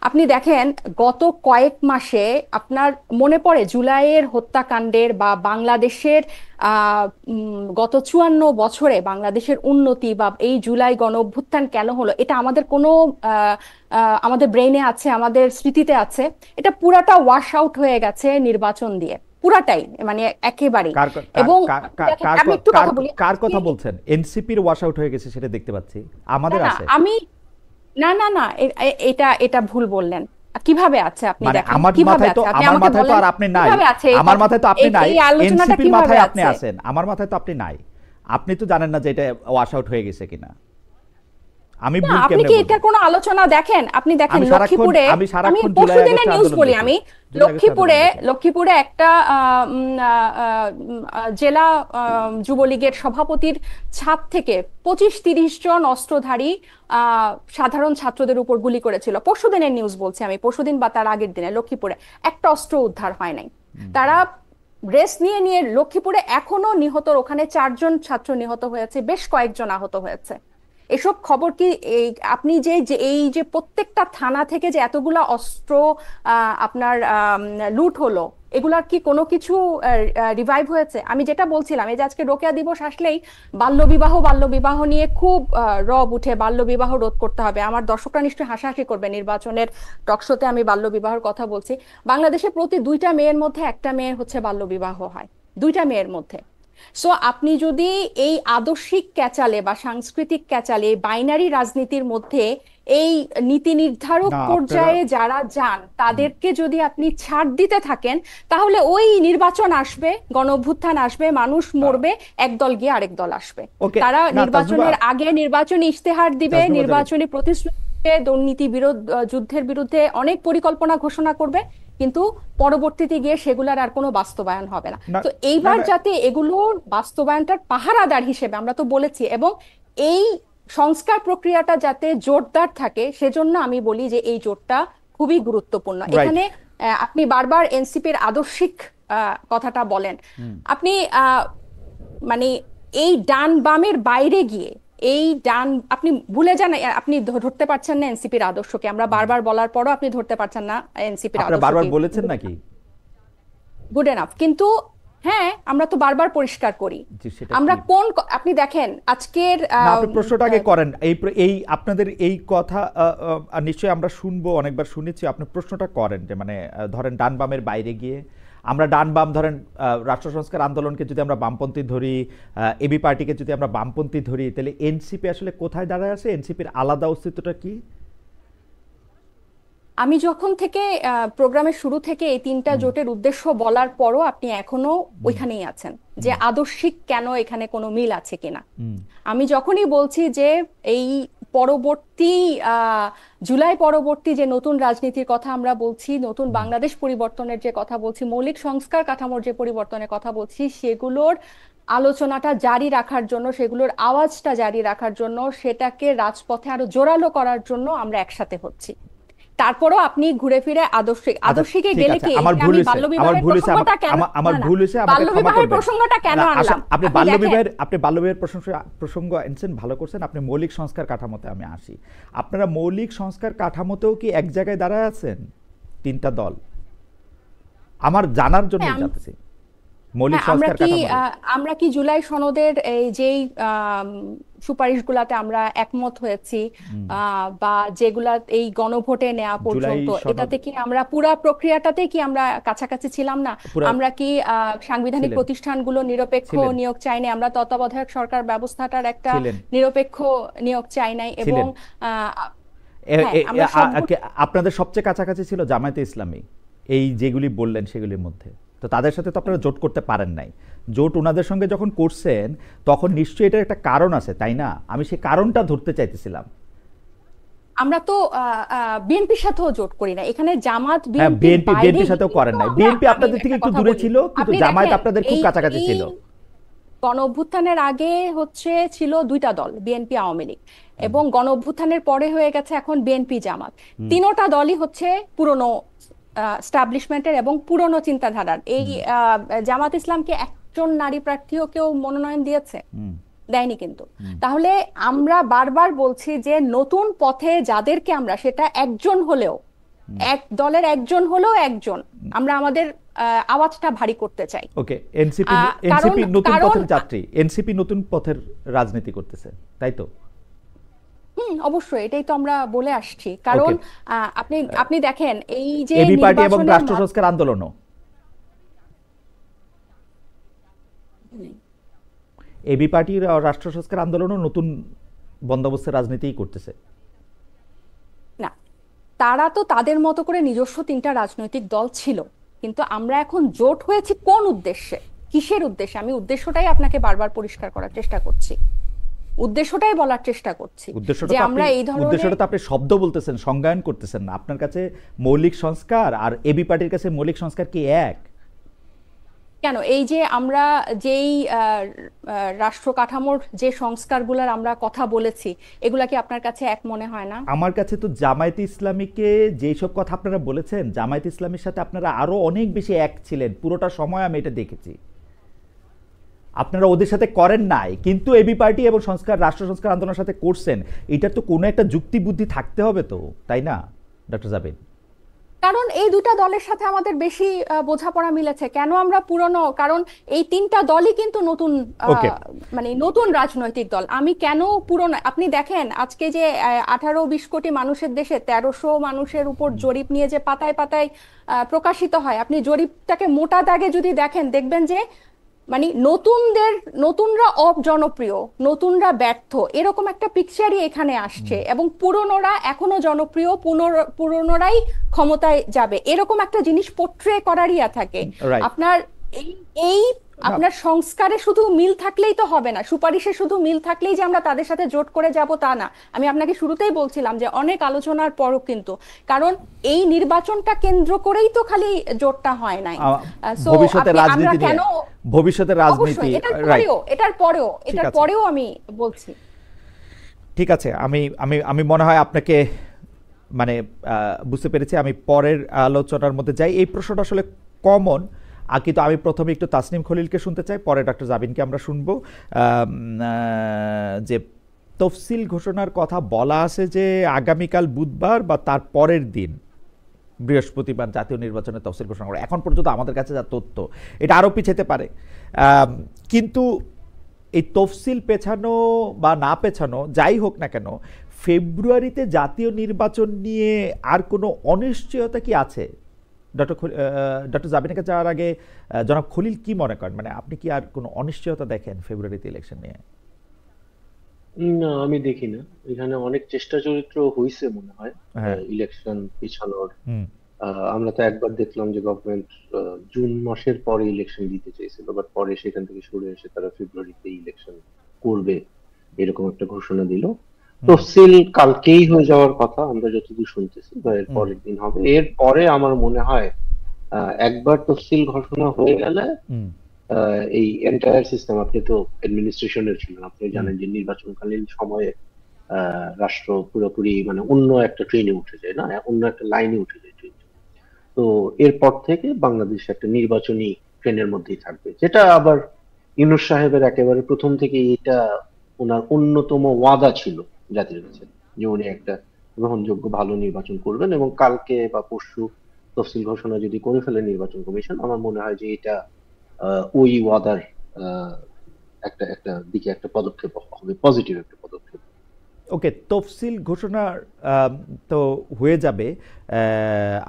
আপনি দেখেন গত কয়েক মাসে আপনার মনে পড়ে জুলাইয়ের হত্যাকাণ্ডের বা বাংলাদেশের গত 54 বছরে বাংলাদেশের উন্নতি, বা এই জুলাই গণ অভ্যুত্থান কেন হলো, এটা আমাদের কোনো আমাদের ব্রেইনে আছে, আমাদের স্মৃতিতে আছে? এটা পুরাটা ওয়াশ আউট হয়ে গেছে নির্বাচন দিয়ে, পুরাটাই, মানে একেবারেই। এবং আমি একটু কথা বলি, কার কথা বলছেন? এনসিপির ওয়াশ আউট হয়ে গেছে সেটা দেখতে পাচ্ছি, আমাদের আছে। আমি না না না, এটা ভুল বললেন। কিভাবে আছে আপনি দেখেন, আমার মাথায় তো আর আপনি নাই, আমার মাথায় তো আপনি নাই, এনসিপির মাথায় আপনি আছেন, আমার মাথায় তো আপনি নাই। আপনি তো জানেন না যে এটা ওয়াশ আউট হয়ে গেছে কিনা। আমি ভুল কেমনে বলবো? আপনি কি এটা কোনো আলোচনা দেখেন? আপনি দেখেন লক্ষ্মীপুরে, আমি পরশুদিনের নিউজ বলি, আমি লক্ষ্মীপুরে একটা জেলা যুবলীগের সভাপতির ছাদ থেকে 25-30 জন অস্ত্রধারী সাধারণ ছাত্রদের উপর গুলি করেছিল। পরশুদিনের নিউজ বলছি আমি, পরশুদিন বা তার আগের দিনে লক্ষ্মীপুরে একটা অস্ত্র উদ্ধার হয় নাই। তারা রেস নিয়ে নিয়ে লক্ষ্মীপুরে এখনো নিহত, ওখানে 4 জন ছাত্র নিহত হয়েছে, বেশ কয়েকজন আহত হয়েছে। এসব খবর কি আপনি যে এই যে প্রত্যেকটা থানা থেকে যে এতগুলা অস্ত্র আপনার লুট হলো, এগুলার কি কোনো কিছু রিভাইভ হয়েছে? আমি যেটা বলছিলাম, এই যে আজকে রোকেয়া দিবস আসলেই বাল্যবিবাহ নিয়ে খুব রব উঠে, বাল্যবিবাহ রোধ করতে হবে। আমার দর্শকরা নিশ্চয়ই হাসাহাসি করবে, নির্বাচনের টকশোতে আমি বাল্যবিবাহের কথা বলছি। বাংলাদেশে প্রতি 2টা মেয়ের মধ্যে 1টা মেয়ের হচ্ছে বাল্যবিবাহ হয়, 2টা মেয়ের মধ্যে। সো আপনি যদি এই আদর্শিক ক্যাচালে বা সাংস্কৃতিক ক্যাচালে, বাইনারি রাজনীতির মধ্যে এই নীতি নির্ধারক পর্যায়ে যারা যান, তাদেরকে যদি আপনি ছাড় দিতে থাকেন, তাহলে ওই নির্বাচন আসবে, গণ অভ্যুত্থান আসবে, মানুষ মরবে, একদল গিয়ে আরেক দল আসবে। তারা নির্বাচনের আগে নির্বাচনী ইশতেহার দিবে, নির্বাচনী প্রতিশ্রুতি দুর্নীতি যুদ্ধের বিরুদ্ধে অনেক পরিকল্পনা ঘোষণা করবে, কিন্তু পরবর্তীতে গিয়ে সেগুলোর আর কোনো বাস্তবায়ন হবে না। না তো না এইবার না, যাতে এগুলোর বাস্তবায়নটার পাহারাদার হিসেবে আমরা তো বলেছি, এবং এই সংস্কার প্রক্রিয়াটা যাতে জোরদার থাকে, সেজন্য আমি বলি যে এই জোটটা খুবই গুরুত্বপূর্ণ। রাইট। এখানে আপনি বারবার এনসিপির আদর্শিক কথাটা বলেন। আপনি মানে এই ডান বামের বাইরে গিয়ে এই ডান আপনি ভুলে যান, আপনি ধরতে পারছেন না এনসিপির আদর্শকে। আমরা বারবার বলার পরও আপনি ধরতে পারছেন না এনসিপির আপনারা বারবার আদর্শকে। বলেছেন নাকি? Good enough. কিন্তু হ্যাঁ, আমরা তো বারবার পরিষ্কার করি জি, সেটা আমরা কি? কোন আপনি দেখেন আজকের না, আপনি প্রশ্নটা আগে করেন। এই আপনাদের এই কথা নিশ্চয়ই আমরা শুনবো, অনেকবার শুনেছি। আপনি প্রশ্নটা করেন যে মানে ধরেন ডান বামের বাইরে গিয়ে আমরা ডান বাম ধরেন রাষ্ট্র সংস্কার আন্দোলনকে যদি আমরা বামপন্থী ধরি, এবি পার্টিকে যদি আমরা বামপন্থী ধরি, তাহলে এনসিপি আসলে কোথায় দাঁড়ায় আছে? এনসিপির আলাদা অস্তিত্বটা কি? আমি যখন থেকে প্রোগ্রামের শুরু থেকে এই তিনটা জোটের উদ্দেশ্য বলার পরও আপনি এখনো ওইখানেই আছেন যে আদর্শিক কেন এখানে কোনো মিল আছে কিনা। আমি যখনই বলছি যে এই পরবর্তী জুলাই পরবর্তী যে নতুন রাজনীতির কথা আমরা বলছি, নতুন বাংলাদেশ পরিবর্তনের যে কথা বলছি, মৌলিক সংস্কার কাঠামোর যে পরিবর্তনের কথা বলছি, সেগুলোর আলোচনাটা জারি রাখার জন্য, সেগুলোর আওয়াজটা জারি রাখার জন্য, সেটাকে রাজপথে আরো জোরালো করার জন্য আমরা একসাথে হচ্ছি। তারপরও আপনি ঘুরে ফিরে আদর্শিকে গেলে কি আমার ভুল হয়েছে, আমাকে ক্ষমা করবেন। প্রসঙ্গটা কেন আনলাম? আপনি বাল্যবিবাহের প্রসঙ্গ এনেছেন, ভালো করছেন। আপনি মৌলিক সংস্কার কাঠামোতে আমি আসি। আপনারা মৌলিক সংস্কার কাঠামোতেও কি এক জায়গায় দাঁড়ায় আছেন তিনটা দল? আমার জানার জন্য জানতেছি মৌলিক সংস্কার কাঠামো। আমরা কি জুলাই সনদের এই যেই সুপারিশগুলাতে আমরা একমত হয়েছি বা যেগুলা এই গণভোটে নেওয়া পর্যন্ত, এটাতে কি আমরা পুরা প্রক্রিয়াটাতে কি আমরা কাছাকাছি ছিলাম না? আমরা কি সাংবিধানিক প্রতিষ্ঠানগুলো নিরপেক্ষ নিয়োগ চাই নাই? আমরা তত্ত্বাবধায়ক সরকার ব্যবস্থাটার একটা নিরপেক্ষ নিয়োগ চাই নাই? এবং আপনাদের সবচেয়ে কাছাকাছি ছিল জামায়াতে ইসলামী, এই যেগুলি বললেন সেগুলির মধ্যে। তো তাদের সাথে তো আপনারা জোট করতে পারেন নাই। জোট ওনাদের সঙ্গে যখন করছেন তখন নিশ্চয়ই এটার একটা কারণ আছে, তাই না? আমি সেই কারণটা ধরতে চাইতেছিলাম। আমরা তো বিএনপির সাথেও জোট করি না। এখানে জামাত বিএনপির সাথেও করেন নাই। বিএনপি আপনাদের থেকে একটু দূরে ছিল, কিন্তু জামায়াত আপনাদের খুব কাছাকাছি ছিল। গণ অভ্যুত্থানের আগে ছিল দুইটা দল, বিএনপি আওয়ামী লীগ, এবং গণ অভ্যুত্থানের পরে হয়ে গেছে এখন বিএনপি জামাত। তিনোটা দলই হচ্ছে পুরনো এস্টাবলিশমেন্টের এবং পুরনো চিন্তাধারার। এই জামাত ইসলামকে একজন নারী প্রার্থীও কেউ মনোনয়ন দিয়েছে? দেয়নি কিন্তু। তাহলে আমরা বারবার বলছি যে নতুন পথে যাদেরকে আমরা, সেটা একজন হলেও, এক দলের একজন হলেও একজন, আমরা আমাদের আওয়াজটা ভারী করতে চাই। ওকে, এনসিপি নতুন পথের যাত্রী, এনসিপি নতুন পথের রাজনীতি করতেছে, তাই তো? অবশ্যই, এটাই তো আমরা বলে আসছি। কারণ আপনি দেখেন এই যে এবি পার্টি এবং রাষ্ট্র সংস্কার আন্দোলনও, এবি পার্টি রাষ্ট্র সংস্কার আন্দোলনও নতুন বন্দোবস্তের রাজনীতিই করতেছে না। তারা তো তাদের মতো করে নিজস্ব তিনটা রাজনৈতিক দল ছিল, কিন্তু আমরা এখন জোট হয়েছি কোন উদ্দেশ্যে, কিসের উদ্দেশ্যে? আমি উদ্দেশ্যটাই আপনাকে বারবার পরিষ্কার করার চেষ্টা করছি, উদ্দেশ্যটাই বলার চেষ্টা করছি যে আমরা এই ধরনের। উদ্দেশ্যটা তো আপনি শব্দ বলতেছেন, সংজ্ঞায়ন করতেছেন না। আপনার কাছে মৌলিক সংস্কার আর এবি পার্টির কাছে মৌলিক সংস্কার কি এক? কেন? এই যে আমরা যেই রাষ্ট্র কাঠামোর যে সংস্কারগুলোর আমরা কথা বলেছি, এগুলা কি আপনার কাছে এক মনে হয় না? আমার কাছে তো জামায়াতে ইসলামীকে যেসব কথা আপনারা বলেছেন, জামায়াতে ইসলামীর সাথে আপনারা আরো অনেক বেশি এক ছিলেন। পুরোটা সময় আমি এটা দেখেছি। আপনারা ওদের সাথে করেন নাই, কিন্তু এবি পার্টি এবং রাষ্ট্র সংস্কার আন্দোলনের সাথে করছেন। এটার তো কোনো একটা যুক্তি বুদ্ধি থাকতে হবে তো, তাই না ডক্টর জাবেদ? কারণ এই দুটা দলের সাথে আমাদের বেশি বোঝাপড়া মিলেছে। কেন আমরা পুরনো? কারণ এই তিনটা দলই কিন্তু নতুন, মানে নতুন রাজনৈতিক দল। আমি কেন পুরনো? আপনি দেখেন আজকে যে 18-20 কোটি মানুষের দেশে 1300 মানুষের উপর জরিপ নিয়ে যে পাতায় পাতায় প্রকাশিত হয়, আপনি জরিপটাকে মোটা দাগে যদি দেখেন, দেখবেন যে মানে নতুনরা অজনপ্রিয়, নতুনরা ব্যর্থ, এরকম একটা পিকচারই এখানে আসছে, এবং পুরনোরা এখনো জনপ্রিয়, পুরনোরাই ক্ষমতায় যাবে, এরকম একটা জিনিস পোট্রে করারই থাকে। আপনার এই না, আপনার সংস্কারে শুধু মিল থাকলেই তো হবে না, সুপারিশে শুধু মিল থাকলেই যে আমরা তাদের সাথে জোট করে যাব তা না। আমি আপনাকে শুরুতেই বলছিলাম যে অনেক আলোচনার পরও কিন্তু, কারণ এই নির্বাচনটা কেন্দ্র করেই তো খালি জোটটা হয় নাই। আ- সো ভবিষ্যতের আমরা রাজনীতি নিয়ে, কেন, ভবিষ্যতের রাজনীতি, অবশ্যই এটার রাইট। পরেও এটার পরেও ঠিক এটার আছে, পরেও আমি বলছি। ঠিক আছে, আমি আমি আমি মনে হয় আপনাকে মানে বুঝতে পেরেছি। আমি পরের আলোচনার মধ্যে যাই। এই প্রশ্নটা আসলে কমন, কিন্তু আমি প্রথমে একটু তাসনিম খলিলকে শুনতে চাই, পরে ডক্টর জাবিনকে আমরা শুনবো। যে তফসিল ঘোষণার কথা বলা আছে যে আগামীকাল বুধবার বা তার পরের দিন বৃহস্পতিবার জাতীয় নির্বাচনের তফসিল ঘোষণা করে। এখন পর্যন্ত আমাদের কাছে যা তথ্য, এটা আরও পিছাতে পারে। কিন্তু এই তফসিল পেছানো বা না পেছানো যাই হোক না কেন, ফেব্রুয়ারিতে জাতীয় নির্বাচন নিয়ে আর কোনো অনিশ্চয়তা কি আছে? ডক্টর জাবিনের কাছে যাওয়ার আগে জনাব খলিল কি মনে করেন, মানে আপনি কি আর কোনো অনিশ্চয়তা দেখেন ফেব্রুয়ারিতে ইলেকশন নিয়ে? না, আমি দেখি না। এখানে অনেক চেষ্টা চরিত্র হয়েছে মনে হয় হ্যাঁ। ইলেকশন পিছানোর। হুম। আমরা তো একবার দেখলাম যে গভর্নমেন্ট জুন মাসের পরে ইলেকশন দিতে চেয়েছিল, বাট পরে সেখান থেকে সরে এসে তারা ফেব্রুয়ারিতে ইলেকশন করবে এরকম একটা ঘোষণা দিল। হুম। তফসিল কালকেই হয়ে যাওয়ার কথা আমরা যতদূর শুনতেছি, বা এর হুম। পরের দিন হবে। এর পরে আমার মনে হয় একবার তফসিল ঘোষণা হয়ে গেলে হুম। এই এন্টায়ার সিস্টেম, আপনি তো অ্যাডমিনিস্ট্রেশনের ছিলেন, আপনি হুম। জানেন যে নির্বাচনকালীন সময়ে রাষ্ট্র পুরোপুরি মানে অন্য একটা ট্রেনে উঠে যায়, না অন্য একটা লাইনে উঠে যায় ট্রেন। তো এরপর থেকে বাংলাদেশ একটা নির্বাচনী ট্রেনের মধ্যেই থাকবে, যেটা আবার ইউনূস সাহেবের একেবারে প্রথম থেকে এটা ওনার অন্যতম ওয়াদা ছিল জাতির কাছে, যে উনি একটা গ্রহণযোগ্য ভালো নির্বাচন করবেন। এবং কালকে বা পরশু তফসিল ঘোষণা যদি করে ফেলে নির্বাচন কমিশন, আমার মনে হয় যে এটা ওই ওয়াদার আহ, একটা একটা দিকে একটা পদক্ষেপ হবে, পজিটিভ একটা পদক্ষেপ। ওকে, তফসিল ঘোষণা তো হয়ে যাবে।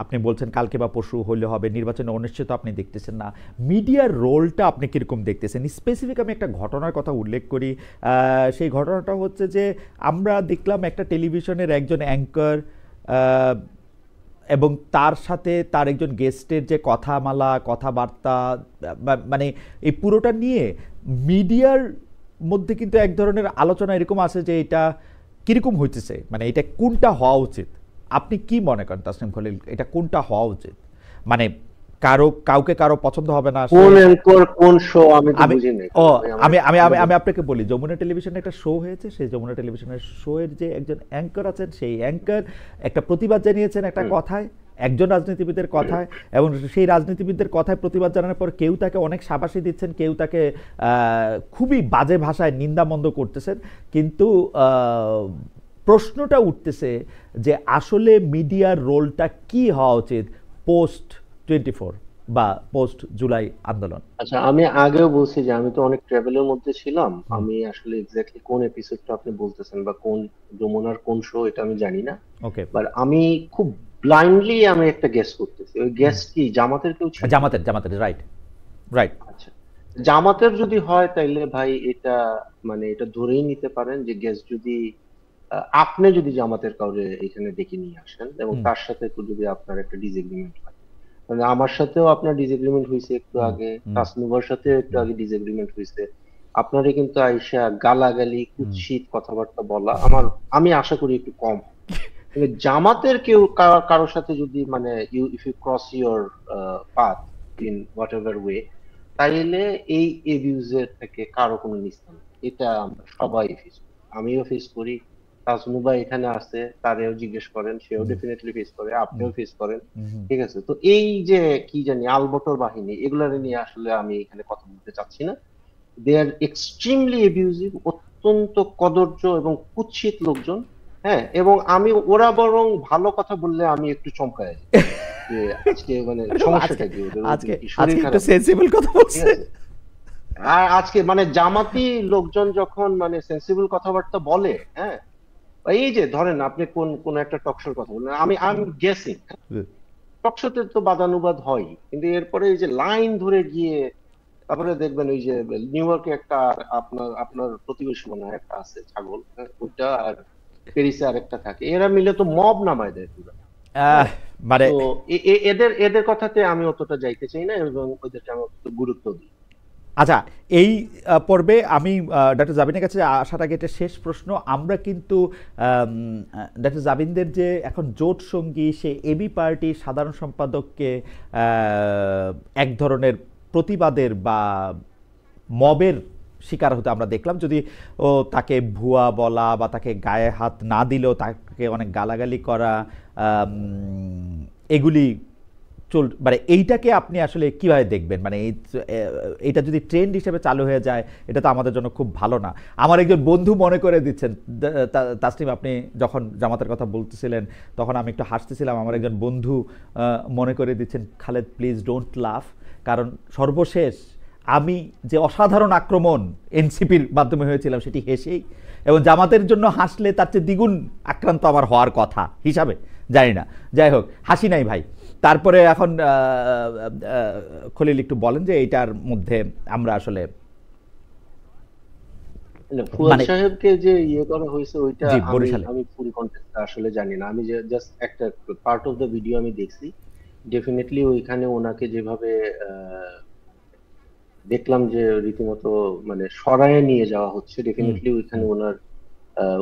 আপনি বলছেন কালকে বা পরশু হলে হবে, নির্বাচনে অনিশ্চয়তা আপনি দেখতেছেন না। মিডিয়ার রোলটা আপনি কীরকম দেখতেছেন? স্পেসিফিক আমি একটা ঘটনার কথা উল্লেখ করি। সেই ঘটনাটা হচ্ছে যে আমরা দেখলাম একটা টেলিভিশনের একজন অ্যাঙ্কার এবং তার সাথে তার একজন গেস্টের যে কথামালা, কথাবার্তা, মানে এই পুরোটা নিয়ে মিডিয়ার মধ্যে কিন্তু এক ধরনের আলোচনা এরকম আছে যে এটা কিরকম হইতেছে, মানে এটা কোনটা হওয়া উচিত? আপনি কি মনে করেন তাসনিম খলিল, এটা কোনটা হওয়া উচিত? মানে কাউকে কারো পছন্দ হবে না। কোন অ্যাঙ্কর কোন শো আমি তো আমি বুঝি নাই। ও ভাই আমি আমি আমি আমাকে আমি আপনাকে বলি, যমুনা টেলিভিশনে একটা শো হয়েছে, সেই যমুনা টেলিভিশনের শো এর যে একজন অ্যাঙ্কর আছেন, সেই অ্যাঙ্কর একটা প্রতিবাদ জানিয়েছেন একটা কথায়, একজন রাজনীতিবিদের কথায়, এবং সেই রাজনীতিবিদদের কথায় প্রতিবাদ জানানোর পর কেউ তাকে অনেক শাবাশি দিচ্ছেন, কেউ তাকে খুবই বাজে ভাষায় নিন্দামন্দ করতেছেন। কিন্তু প্রশ্নটা উঠতেছে যে আসলে মিডিয়ার রোলটা কি হওয়া উচিত পোস্ট 24 বা পোস্ট জুলাই আন্দোলন? আচ্ছা, আমি আগেও বলছি যে আমি তো অনেক ট্রাভেলের মধ্যে ছিলাম। হুম। আমি আসলে এক্স্যাক্টলি কোন এপিসোডটা আপনি বলতেছেন বা কোন যমুনার কোন শো, এটা আমি জানি না। ওকে। বাট আমি খুব ব্লাইন্ডলি আমি একটা গেস করতেছি, ওই গেস কি জামাতের কেউ ছিল? জামাতের, জামাতের, রাইট, রাইট। আচ্ছা, জামাতের যদি হয় তাইলে ভাই এটা মানে এটা ধরেই নিতে পারেন যে গেস যদি আপনি যদি জামাতের কাউরে এখানে ডেকে নিয়ে আসেন এবং হুম। তার সাথে একটু যদি আপনার একটা ডিসএগ্রিমেন্ট হয়, মানে আমার সাথেও আপনার ডিসএগ্রিমেন্ট হয়েছে একটু হুম। আগে, হুম। তাসনুভার সাথেও একটু আগে ডিসএগ্রিমেন্ট হয়েছে, আপনারই কিন্তু আইসা গালাগালি হুম। কুৎসিত কথাবার্তা বলা আমি আশা করি একটু কম হবে। কিন্তু জামাতের কেউ কারোর সাথে যদি মানে if you cross your path in whatever way, তাইলে এই এবিউজের থেকে কারো কোনো নিস্তার নেই। এটা আমরা সবাই ফেস করি, আমিও ফেস করি, তাজনুবা এখানে আছে তারেও জিজ্ঞেস করেন, সেও হুম। ডেফিনেটলি ফেস করে, হুম। আপনিও ফেস করেন। হুম। ঠিক আছে, তো এই যে কি জানি আলবটর বাহিনী, এগুলার নিয়ে আসলে আমি এখানে কথা বলতে চাচ্ছি না। দে আর এক্সট্রিমলি এবিউজিভ, অত্যন্ত কদর্য এবং কুৎসিত লোকজন। হ্যাঁ, এবং আমি ওরা বরং ভালো কথা বললে আমি একটু চমকায় যাই যে আজকে মানে আজকে সমস্যাটা কি, ওদের আজকে ওদের কি শরীর আজকে একটু খারাপ? সেন্সিবল কথা ঠিক বলছে। আছে, আর আজকে মানে জামাতি লোকজন যখন মানে সেন্সিবল কথাবার্তা বলে, হ্যাঁ, এই যে ধরেন আপনি কোন কোন একটা টকশোর কথা বলেন, আমি গেসিং, টকশোতে তো বাদানুবাদ হয়, কিন্তু এরপরে এই যে লাইন ধরে গিয়ে তারপরে দেখবেন ওই যে নিউ ইয়র্কে একটা, আপনার আপনার প্রতিবেশী মনে হয় একটা আছে ছাগল, হ্যাঁ, ওইটা, আর প্যারিসে আরেকটা থাকে, এরা মিলে তো মব নামায় দেয় পুরো। আহ, হ্যাঁ, মানে তো এদের এদের কথাতে আমি অতটা যাইতে চাই না এবং ওদেরকে আমি অত গুরুত্ব দিই। আচ্ছা, এই পর্বে আমি ডক্টর জাবিনের কাছে আসার আগে একটা শেষ প্রশ্ন। আমরা কিন্তু ডক্টর জাবিনদের যে এখন জোট সঙ্গী, সে এবি পার্টির সাধারণ সম্পাদককে এক ধরনের প্রতিবাদের বা মবের শিকার হতে আমরা দেখলাম। যদি ও তাকে ভুয়া বলা বা তাকে গায়ে হাত না দিলেও তাকে অনেক গালাগালি করা, এগুলি মানে এইটাকে আপনি আসলে কিভাবে দেখবেন? মানে এইটা যদি ট্রেন্ড হিসেবে চালু হয়ে যায়, এটা তো আমাদের জন্য খুব ভালো না। আমার একজন বন্ধু মনে করে দিচ্ছেন, তাসনিম আপনি যখন জামাতের কথা বলতেছিলেন তখন আমি একটু হাসতেছিলাম। আমার একজন বন্ধু মনে করে দিচ্ছেন, খালেদ প্লিজ ডোন্ট লাফ, কারণ সর্বশেষ আমি যে অসাধারণ আক্রমণ এনসিপির মাধ্যমে হয়েছিলাম সেটি হেসেই, এবং জামাতের জন্য হাসলে তার চেয়ে দ্বিগুণ আক্রান্ত আমার হওয়ার কথা হিসাবে, জানি না। যাই হোক, হাসি নাই ভাই। তারপরে এখন খলিল একটু বলেন যে এইটার মধ্যে আমরা আসলে ফুয়াদ মানে সাহেবকে যে করা হয়েছে ওইটা জি আমি বরিশালে আমি পুরো কন্টেক্সট আসলে জানি না। আমি যে জাস্ট একটা পার্ট অফ দ্য ভিডিও আমি দেখছি। ডেফিনেটলি ওইখানে ওনাকে যেভাবে দেখলাম যে রীতিমতো মানে সরায়ে নিয়ে যাওয়া হচ্ছে, হুম ডেফিনেটলি ওইখানে হুম ওনার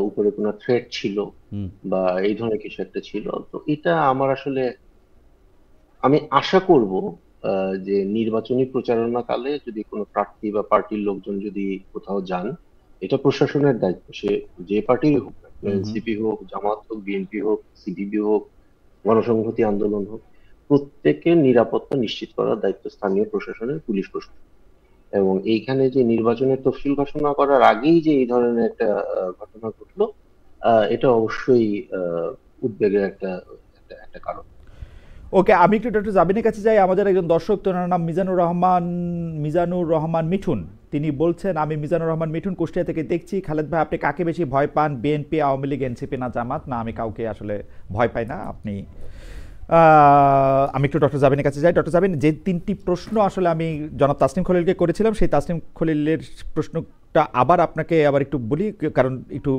উপরে কোনো থ্রেট ছিল হুম বা এই ধরনের কিছু একটা ছিল। তো এটা আমার আসলে আমি আশা করব যে নির্বাচনী প্রচারণা কালে যদি কোনো প্রার্থী বা পার্টির লোকজন যদি কোথাও যান, এটা প্রশাসনের দায়িত্ব, সে যে পার্টির হোক, হুম হুম এনসিপি হোক, জামাত হোক, বিএনপি হোক, সিপিবি হোক, গণসংহতি আন্দোলন হোক, প্রত্যেকের নিরাপত্তা নিশ্চিত করার দায়িত্ব স্থানীয় প্রশাসনের, পুলিশ প্রশাসন। এবং এইখানে যে নির্বাচনের তফসিল ঘোষণা করার আগেই যে এই ধরনের একটা ঘটনা ঘটলো, এটা অবশ্যই উদ্বেগের একটা একটা একটা কারণ। ওকে, আমি একটু ডক্টর জাবিনের কাছে যাই। আমাদের একজন দর্শক, তার নাম মিজানুর রহমান মিঠুন। তিনি বলছেন, আমি মিজানুর রহমান মিঠুন কুষ্টিয়া থেকে দেখছি। খালেদ ভাই, আপনি কাকে বেশি ভয় পান, বিএনপি, আওয়ামী লীগ, এনসিপি না জামাত? না, আমি কাউকে আসলে ভয় পাই না। আপনি আমি একটু ডক্টর জাবিনের কাছে যাই। ডক্টর জাবিন, যে তিনটি প্রশ্ন আসলে আমি জনাব তাসনিম খলিলকে করেছিলাম, সেই তাসনিম খলিলের প্রশ্নটা আবার আপনাকে আবার একটু বলি, কারণ একটু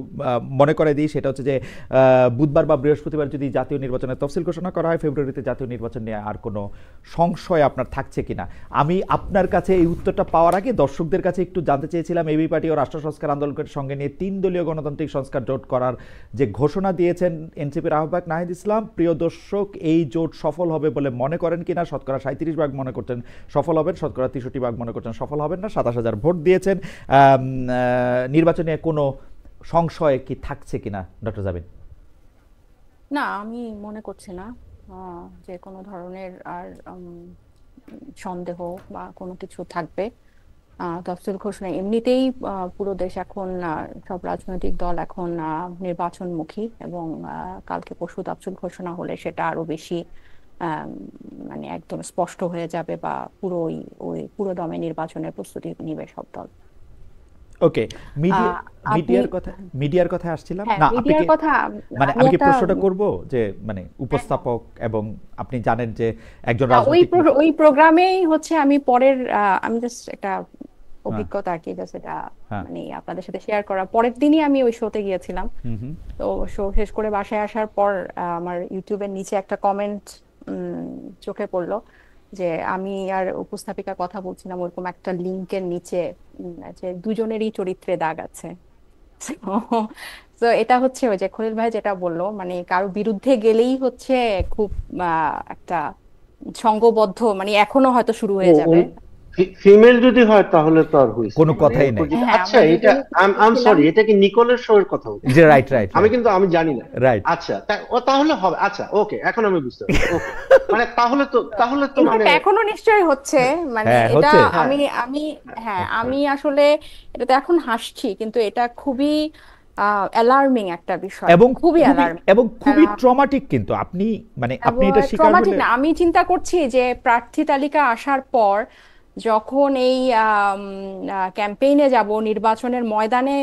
মনে করে দিই। সেটা হচ্ছে যে বুধবার বা বৃহস্পতিবার যদি জাতীয় নির্বাচনের তফসিল ঘোষণা করা হয়, ফেব্রুয়ারিতে জাতীয় নির্বাচন নিয়ে আর কোনো সংশয় আপনার থাকছে কিনা? আমি আপনার কাছে এই উত্তরটা পাওয়ার আগে দর্শকদের কাছে একটু জানতে চেয়েছিলাম, এবি পার্টি ও রাষ্ট্র সংস্কার আন্দোলনের সঙ্গে নিয়ে 3 দলীয় গণতান্ত্রিক সংস্কার জোট করার যে ঘোষণা দিয়েছেন এনসিপির আহ্বায়ক নাহিদ ইসলাম, প্রিয় দর্শক, এই জোট সফল হবে বলে মনে করেন কিনা? শতকরা 37% মনে করছেন সফল হবেন, শতকরা 63% মনে করছেন সফল হবেন না। 27,000 ভোট দিয়েছেন। নির্বাচনে কোনো সংশয় কি থাকছে কিনা ডক্টর জাবিন? না, আমি মনে করছি না যে কোনো ধরনের আর সন্দেহ বা কোনো কিছু থাকবে। তফসিল ঘোষণা এমনিতেই পুরো দেশ এখন সব রাজনৈতিক দল এখন নির্বাচনমুখী, এবং কালকে পরশু তফসিল ঘোষণা হলে সেটা আরো বেশি আম, মানে একদম স্পষ্ট হয়ে যাবে, বা পুরোই ওই পুরো দমে নির্বাচনের প্রস্তুতি নিবে সব দল। ওকে, মিডিয়া আহ, আপনি মিডিয়ার কথা আসছিলাম হ্যাঁ, না। আপনি মিডিয়ার কি কথা মানে আমি আমি কি একটা প্রশ্নটা করব যে মানে হ্যাঁ, হ্যাঁ। উপস্থাপক, এবং আপনি জানেন যে একজন না, রাজনৈতিক ওই প্রোগ্রামেই হচ্ছে আমি পরের আমি জাস্ট একটা হ্যাঁ অভিজ্ঞতা আর কি, জাস্ট এটা হ্যাঁ মানে আপনাদের সাথে শেয়ার করা। পরের দিনই আমি ওই শোতে গিয়েছিলাম। হুম হুম তো শো শেষ করে বাসায় আসার পর আমার ইউটিউবের নিচে একটা কমেন্ট চোখে পড়লো, যে আমি আর উপস্থাপিকা কথা বলছিলাম ওরকম একটা লিংকের নিচে, যে দুজনেরই চরিত্রে দাগ আছে। তো এটা হচ্ছে ওই যে খলিল ভাই যেটা বললো, মানে কারো বিরুদ্ধে গেলেই হচ্ছে খুব একটা সংঘবদ্ধ, মানে এখনো হয়তো শুরু ও হয়ে যাবে। ফিমেল যদি হয় তাহলে তো আর হইছে কোনো না। মানে কথাই এরপর নেই। যদি হ্যাঁ, আচ্ছা আমরা এটা দুজনেই আম ছিলাম। সরি, এটা কি নিকোলের শো এর কথা হচ্ছে? যে রাইট রাইট আমি রাইট কিন্তু আমি জানি না। রাইট। আচ্ছা তাহলে হবে। আচ্ছা ওকে, এখন আমি বুঝতে পারছি। ওকে, মানে তাহলে তো মানে ইনফ্যাক্ট এখনো নিশ্চয়ই হচ্ছে, মানে হ্যাঁ এটা হচ্ছে। হ্যাঁ আমি আমি হ্যাঁ, আচ্ছা। আমি আসলে এটাতে এখন হাসছি, কিন্তু এটা খুবই অ্যালার্মিং একটা বিষয়, এবং খুবই অ্যালার্মিং। খুবই ট্রমাটিক, কিন্তু আপনি মানে আপনি এটা শিকার ট্রমাটিক হলে না, আমি চিন্তা করছি যে প্রার্থী তালিকা আসার পর যখন এই ক্যাম্পেইনে যাব, নির্বাচনের ময়দানে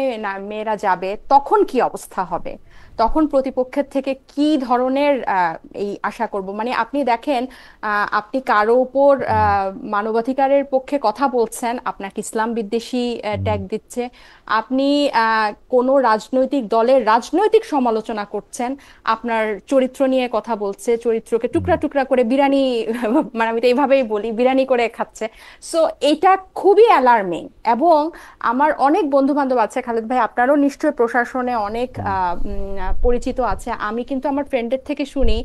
মেয়েরা যাবে, তখন কি অবস্থা হবে। তখন প্রতিপক্ষের থেকে কি ধরনের এই আশা করব? মানে আপনি দেখেন, আপনি কারো উপর মানবাধিকারের পক্ষে কথা বলছেন, আপনাকে ইসলাম বিদ্বেষী ট্যাগ দিচ্ছে। আপনি কোনো রাজনৈতিক দলের রাজনৈতিক সমালোচনা করছেন, আপনার চরিত্র নিয়ে কথা বলছে, চরিত্রকে টুকরা টুকরা করে বিরানি মানে আমি তো এইভাবেই বলি, বিরানি করে খাচ্ছে। সো এটা খুবই অ্যালার্মিং। এবং আমার অনেক বন্ধু বান্ধব আছে, খালেদ ভাই আপনারও নিশ্চয়ই প্রশাসনে অনেক পরিচিত আছে, আমি কিন্তু আমার ফ্রেন্ডের থেকে শুনি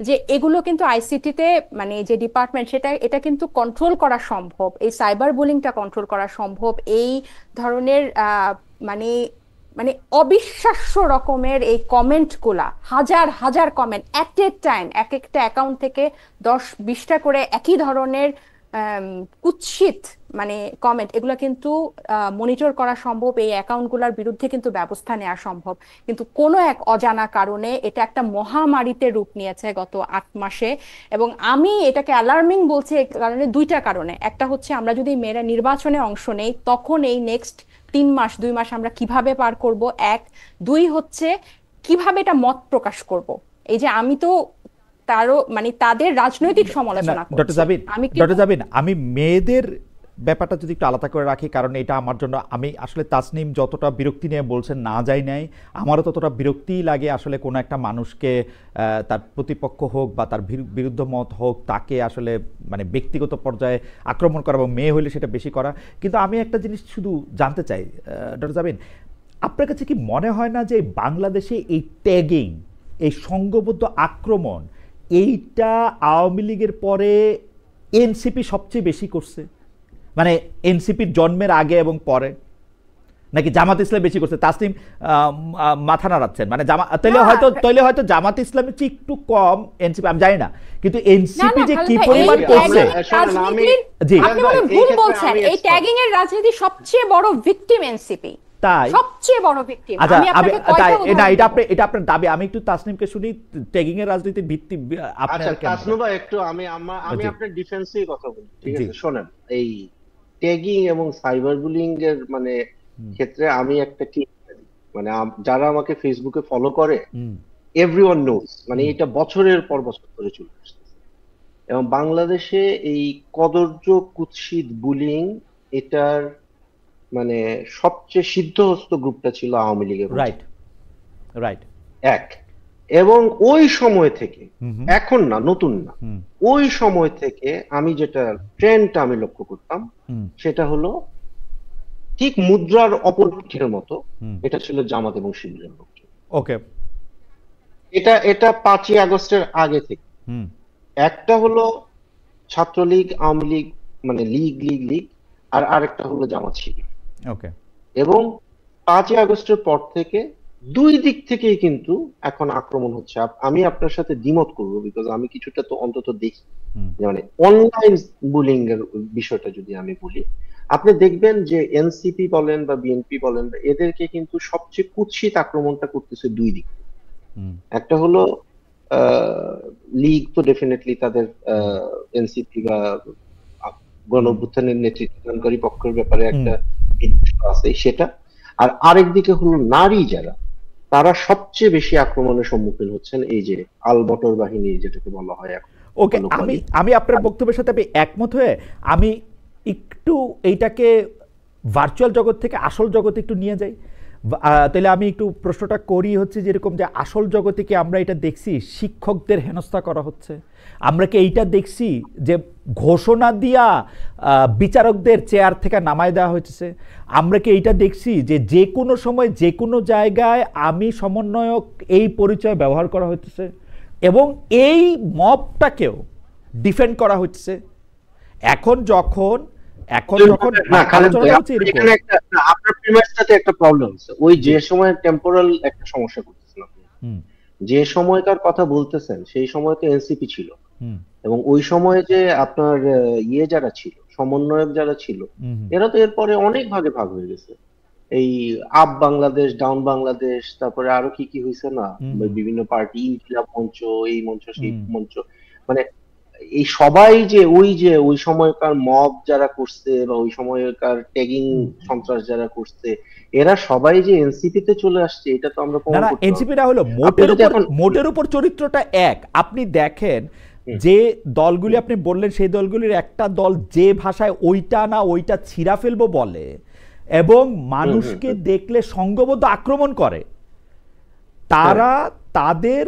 যে এগুলো কিন্তু আইসিটিতে, মানে যে ডিপার্টমেন্ট, এটা কিন্তু কন্ট্রোল করা সম্ভব, এই সাইবার বুলিংটা কন্ট্রোল করা সম্ভব। এই ধরনের মানে মানে অবিশ্বাস্য রকমের এই কমেন্টগুলা, হাজার হাজার কমেন্ট এট এ টাইম, এক একটা অ্যাকাউন্ট থেকে 10-20টা করে একই ধরনের কুৎসিত মানে কমেন্ট, এগুলো কিন্তু মনিটর করা সম্ভব, এই অ্যাকাউন্টগুলোর বিরুদ্ধে কিন্তু ব্যবস্থা নেওয়া সম্ভব। কিন্তু কোনো এক অজানা কারণে এটা একটা মহামারীতে রূপ নিয়েছে গত 8 মাসে। এবং আমি এটাকে অ্যালার্মিং বলছি এই কারণে, দুইটা কারণে। একটা হচ্ছে আমরা যদি মেয়েরা নির্বাচনে অংশ নেই, তখন এই নেক্সট 3 মাস 2 মাস আমরা কিভাবে পার করব, এক। দুই হচ্ছে কিভাবে এটা মত প্রকাশ করব। এই যে আমি তো তারও মানে তাদের রাজনৈতিক সমালোচনা ডক্টর করছি, জাবিন, আমি ডক্টর জাবিন, আমি মেয়েদের ব্যাপারটা যদি একটু আলাদা করে রাখি, কারণ এটা আমার জন্য, আমি আসলে তাসনিম যতটা বিরক্তি নিয়ে বলছেন না যাই নাই, আমারও ততটা বিরক্তিই লাগে আসলে কোনো একটা মানুষকে তার প্রতিপক্ষ হোক বা তার বিরুদ্ধ মত হোক, তাকে আসলে মানে ব্যক্তিগত পর্যায়ে আক্রমণ করা, এবং মেয়ে হলে সেটা বেশি করা। কিন্তু আমি একটা জিনিস শুধু জানতে চাই ডক্টর জাবিন, আপনার কাছে কি মনে হয় না যে বাংলাদেশে এই ট্যাগিং, এই সংঘবদ্ধ আক্রমণ, এইটা আওয়ামী লীগের পরে এনসিপি সবচেয়ে বেশি করছে? মানে এনসিপির জন্মের আগে এবং পরে, নাকি জামাত ইসলাম বেশি করছে? তাসনিম মাথা নাড়াচ্ছেন, মানে তৈলে হয়তো জামাত ইসলামের চেয়ে একটু কম এনসিপি, আমি জানি না, কিন্তু এনসিপি যে কি পরিমাণ করছে। জি, আপনি ভুল বলছেন, এই ট্যাগিং এর রাজনীতি সবচেয়ে বড় ভিকটিম এনসিপি, তাই সবচেয়ে বড় ভিকটিম। আচ্ছা, এটা আপনার দাবি। আমি একটু তাসনিমকে শুনি, ট্যাগিং এর রাজনীতির ভিত্তি আপনার কেন? তাসনিম ভাই একটু আমি আপনার ডিফেন্সেই কথা বলি, ঠিক আছে? শোনেন, এই ট্যাগিং এবং সাইবার বুলিং এর মানে ক্ষেত্রে আমি একটা কি, মানে যারা আমাকে ফেসবুকে ফলো করে, এভরিওয়ান নোজ, মানে এটা বছরের পর বছর ধরে চলে আসছে। এবং বাংলাদেশে এই কদর্য কুৎসিত বুলিং, এটার মানে সবচেয়ে সিদ্ধহস্ত গ্রুপটা ছিল আওয়ামী লীগের। Right, right. এক, এবং ওই সময় থেকে, এখন না, নতুন না, ওই সময় থেকে আমি যেটা ট্রেন্ডটা আমি লক্ষ্য করতাম, সেটা হলো ঠিক মুদ্রার অপর পিঠের মতো, এটা ছিল জামাত এবং শিবিরের লোকজন। ওকে, এটা 5ই আগস্টের আগে থেকে। একটা হলো ছাত্রলীগ, আওয়ামী লীগ, মানে লীগ, আর আরেকটা হলো জামাত শিবির। ওকে। এবং 5ই আগস্টের পর থেকে দুই দিক থেকেই কিন্তু এখন আক্রমণ হচ্ছে। আমি আপনার সাথে দ্বিমত করবো, বিকজ আমি কিছুটা তো অন্তত দেখি, মানে অনলাইন বুলিং এর বিষয়টা যদি আমি বলি, আপনি দেখবেন যে এনসিপি বলেন বা বিএনপি বলেন, এদেরকে কিন্তু সবচেয়ে কুৎসিত আক্রমণটা করতেছে দুই দিক। একটা হলো লীগ, তো ডেফিনেটলি তাদের এনসিপি বা গণ অভ্যুত্থানের নেতৃত্বদানকারী পক্ষের ব্যাপারে একটা বিদ্বেষ আছে, সেটা। আর আরেক দিকে হলো নারী যারা, তারা সবচেয়ে বেশি আক্রমণের সম্মুখীন হচ্ছেন, এই যে আলবটর বাহিনী যেটাকে বলা হয় এখন। ওকে, আমি আপনার বক্তব্যের সাথে একমত হয়ে আমি একটু এইটাকে ভার্চুয়াল জগৎ থেকে আসল জগতে একটু নিয়ে যাই। তাহলে আমি একটু প্রশ্নটা করি, হচ্ছে যেরকম যে আসল জগতে কি আমরা এটা দেখছি শিক্ষকদের হেনস্থা করা হচ্ছে? আমরা কি এইটা দেখছি যে ঘোষণা দিয়া বিচারকদের চেয়ার থেকে নামায় দেওয়া হয়েছে? আমরা কি এইটা দেখছি যে যে কোনো সময় যে কোনো জায়গায় আমি সমন্বয়ক এই পরিচয় ব্যবহার করা হচ্ছে, এবং এই মবটাকেও ডিফেন্ড করা হচ্ছে? এখন যখন আপনার প্রিমাইসটাতে একটা প্রবলেম আছে, ওই যে সময় টেম্পোরাল একটা সমস্যা করতেছেন আপনি, যে সময়কার কথা বলতেছেন সেই সময় তো এনসিপি ছিল, এবং ওই সময়ে যে আপনার যারা ছিল, সমন্বয়ক যারা ছিল, এরা তো এরপরে অনেক ভাগে ভাগ হয়ে গেছে। এই আপ বাংলাদেশ, ডাউন বাংলাদেশ, তারপরে আরো কি কি হয়েছে না, বিভিন্ন পার্টি, ইনকিলাব মঞ্চ, এই মঞ্চ, সেই মঞ্চ, মানে এই সবাই যে ওই সময়কার মব যারা করছে বা ওই সময়কার ট্যাগিং সন্ত্রাস যারা করছে, এরা সবাই যে এনসিপি তে চলে আসছে, এটা তো আমরা না প্রমাণ না, করতে এনসিপি পারবো। না হলো আপনি যদি এখন মোটের উপর চরিত্রটা এক। আপনি দেখেন যে দলগুলি আপনি বললেন, সেই দলগুলির একটা দল যে ভাষায় ওইটা না ওইটা ছিঁড়া ফেলবো বলে এবং মানুষকে দেখলে সংঘবদ্ধ আক্রমণ করে, তারা তাদের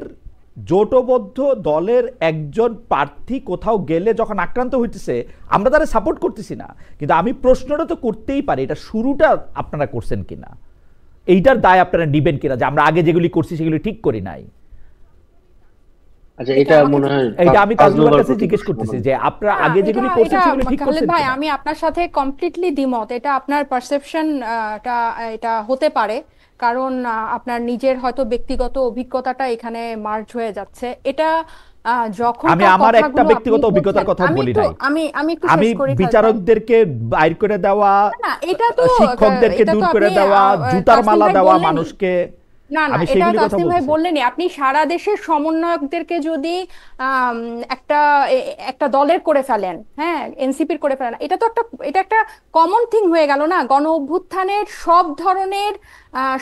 জোটবদ্ধ দলের একজন প্রার্থী কোথাও গেলে যখন আক্রান্ত হইতেছে, আমরা তারা সাপোর্ট করতেছি না, কিন্তু আমি প্রশ্নটা তো করতেই পারি, এটা শুরুটা আপনারা করছেন কিনা, এইটার দায় আপনারা নিবেন কিনা যে আমরা আগে যেগুলি করছি সেগুলি ঠিক করি নাই। আচ্ছা, এটা মনে হয় এইটা আমি তাজনুলের তাজনুলের কাছে প্রতি জিজ্ঞেস প্রশ্ন করতেছি মনে যে হয়। আপনারা আগে যেগুলি করছেন সেগুলি ঠিক খালেদ করছেন ভাই, কিনা। আমি আপনার সাথে কমপ্লিটলি দ্বিমত। এটা আপনার পারসেপশন, এটা হতে পারে, কারণ আপনার নিজের হয়তো ব্যক্তিগত অভিজ্ঞতাটা এখানে মার্জ হয়ে যাচ্ছে। এটা যখন আমি আমার একটা ব্যক্তিগত অভিজ্ঞতার কথা বলি নাই, আমি একটু আমি শেষ করি খালেদ ভাই। বিচারকদেরকে বাইর করে দেওয়া, না, এটা তো শিক্ষকদেরকে এটা দূর তো করে আপনি দেওয়া, জুতার তাসনিম মালা ভাই দেওয়া বললেনই। মানুষকে, না না, আমি এটা সেগুলির কথা তাসনিম ভাই বলছি। বললেনই। আপনি সারা দেশের সমন্বয়কদেরকে যদি আম, একটা একটা দলের করে ফেলেন, হ্যাঁ, এনসিপির করে ফেলেন, এটা একটা কমন থিং হয়ে গেল না। গণ অভ্যুত্থানের সব ধরনের